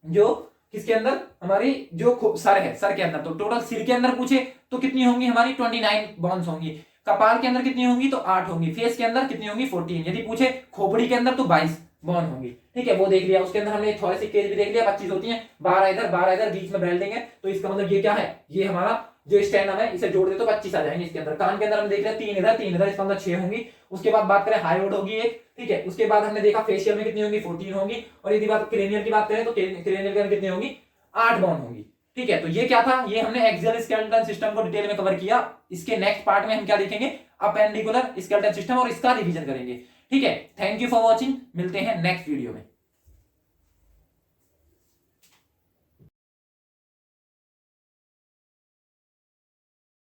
जो किसके अंदर हमारी जो सर है, सर के अंदर, तो टोटल सिर के अंदर पूछे तो कितनी होंगी हमारी 29 बॉन्स होंगी, कपाल के अंदर कितनी होंगी तो 8 होंगी, फेस के अंदर कितनी होंगी 14, यदि पूछे खोपड़ी के अंदर तो 22 बॉन होंगी, ठीक है, वो देख लिया। उसके अंदर हमने थोरेसिक केज भी देख लिया, 25 होती है, 12 इधर बीच में बेल्डिंग है, तो इसका मतलब ये क्या है, ये हमारा जो स्टैंडम है इसे जोड़ दे तो 25 आ जाएंगे इसके अंदर। कान के अंदर हम देख लिया 3 इधर, इसका मतलब 6 होंगी। उसके बाद बात करें हायोड होगी एक, ठीक है। उसके बाद हमने देखा फेशियल में कितनी होंगी 14 होंगी, और यदि बात क्रेनियल की बात करें तो क्रेनियल के अंदर कितनी होंगी 8 बॉन होंगी, ठीक है। तो ये क्या था, ये हमने एक्सियल स्केलेटल सिस्टम को डिटेल में कवर किया। इसके नेक्स्ट पार्ट में हम क्या देखेंगे, अपेंडिकुलर स्केलेटल सिस्टम, और इसका रिवीजन करेंगे, ठीक है। थैंक यू फॉर वॉचिंग, मिलते हैं नेक्स्ट वीडियो में।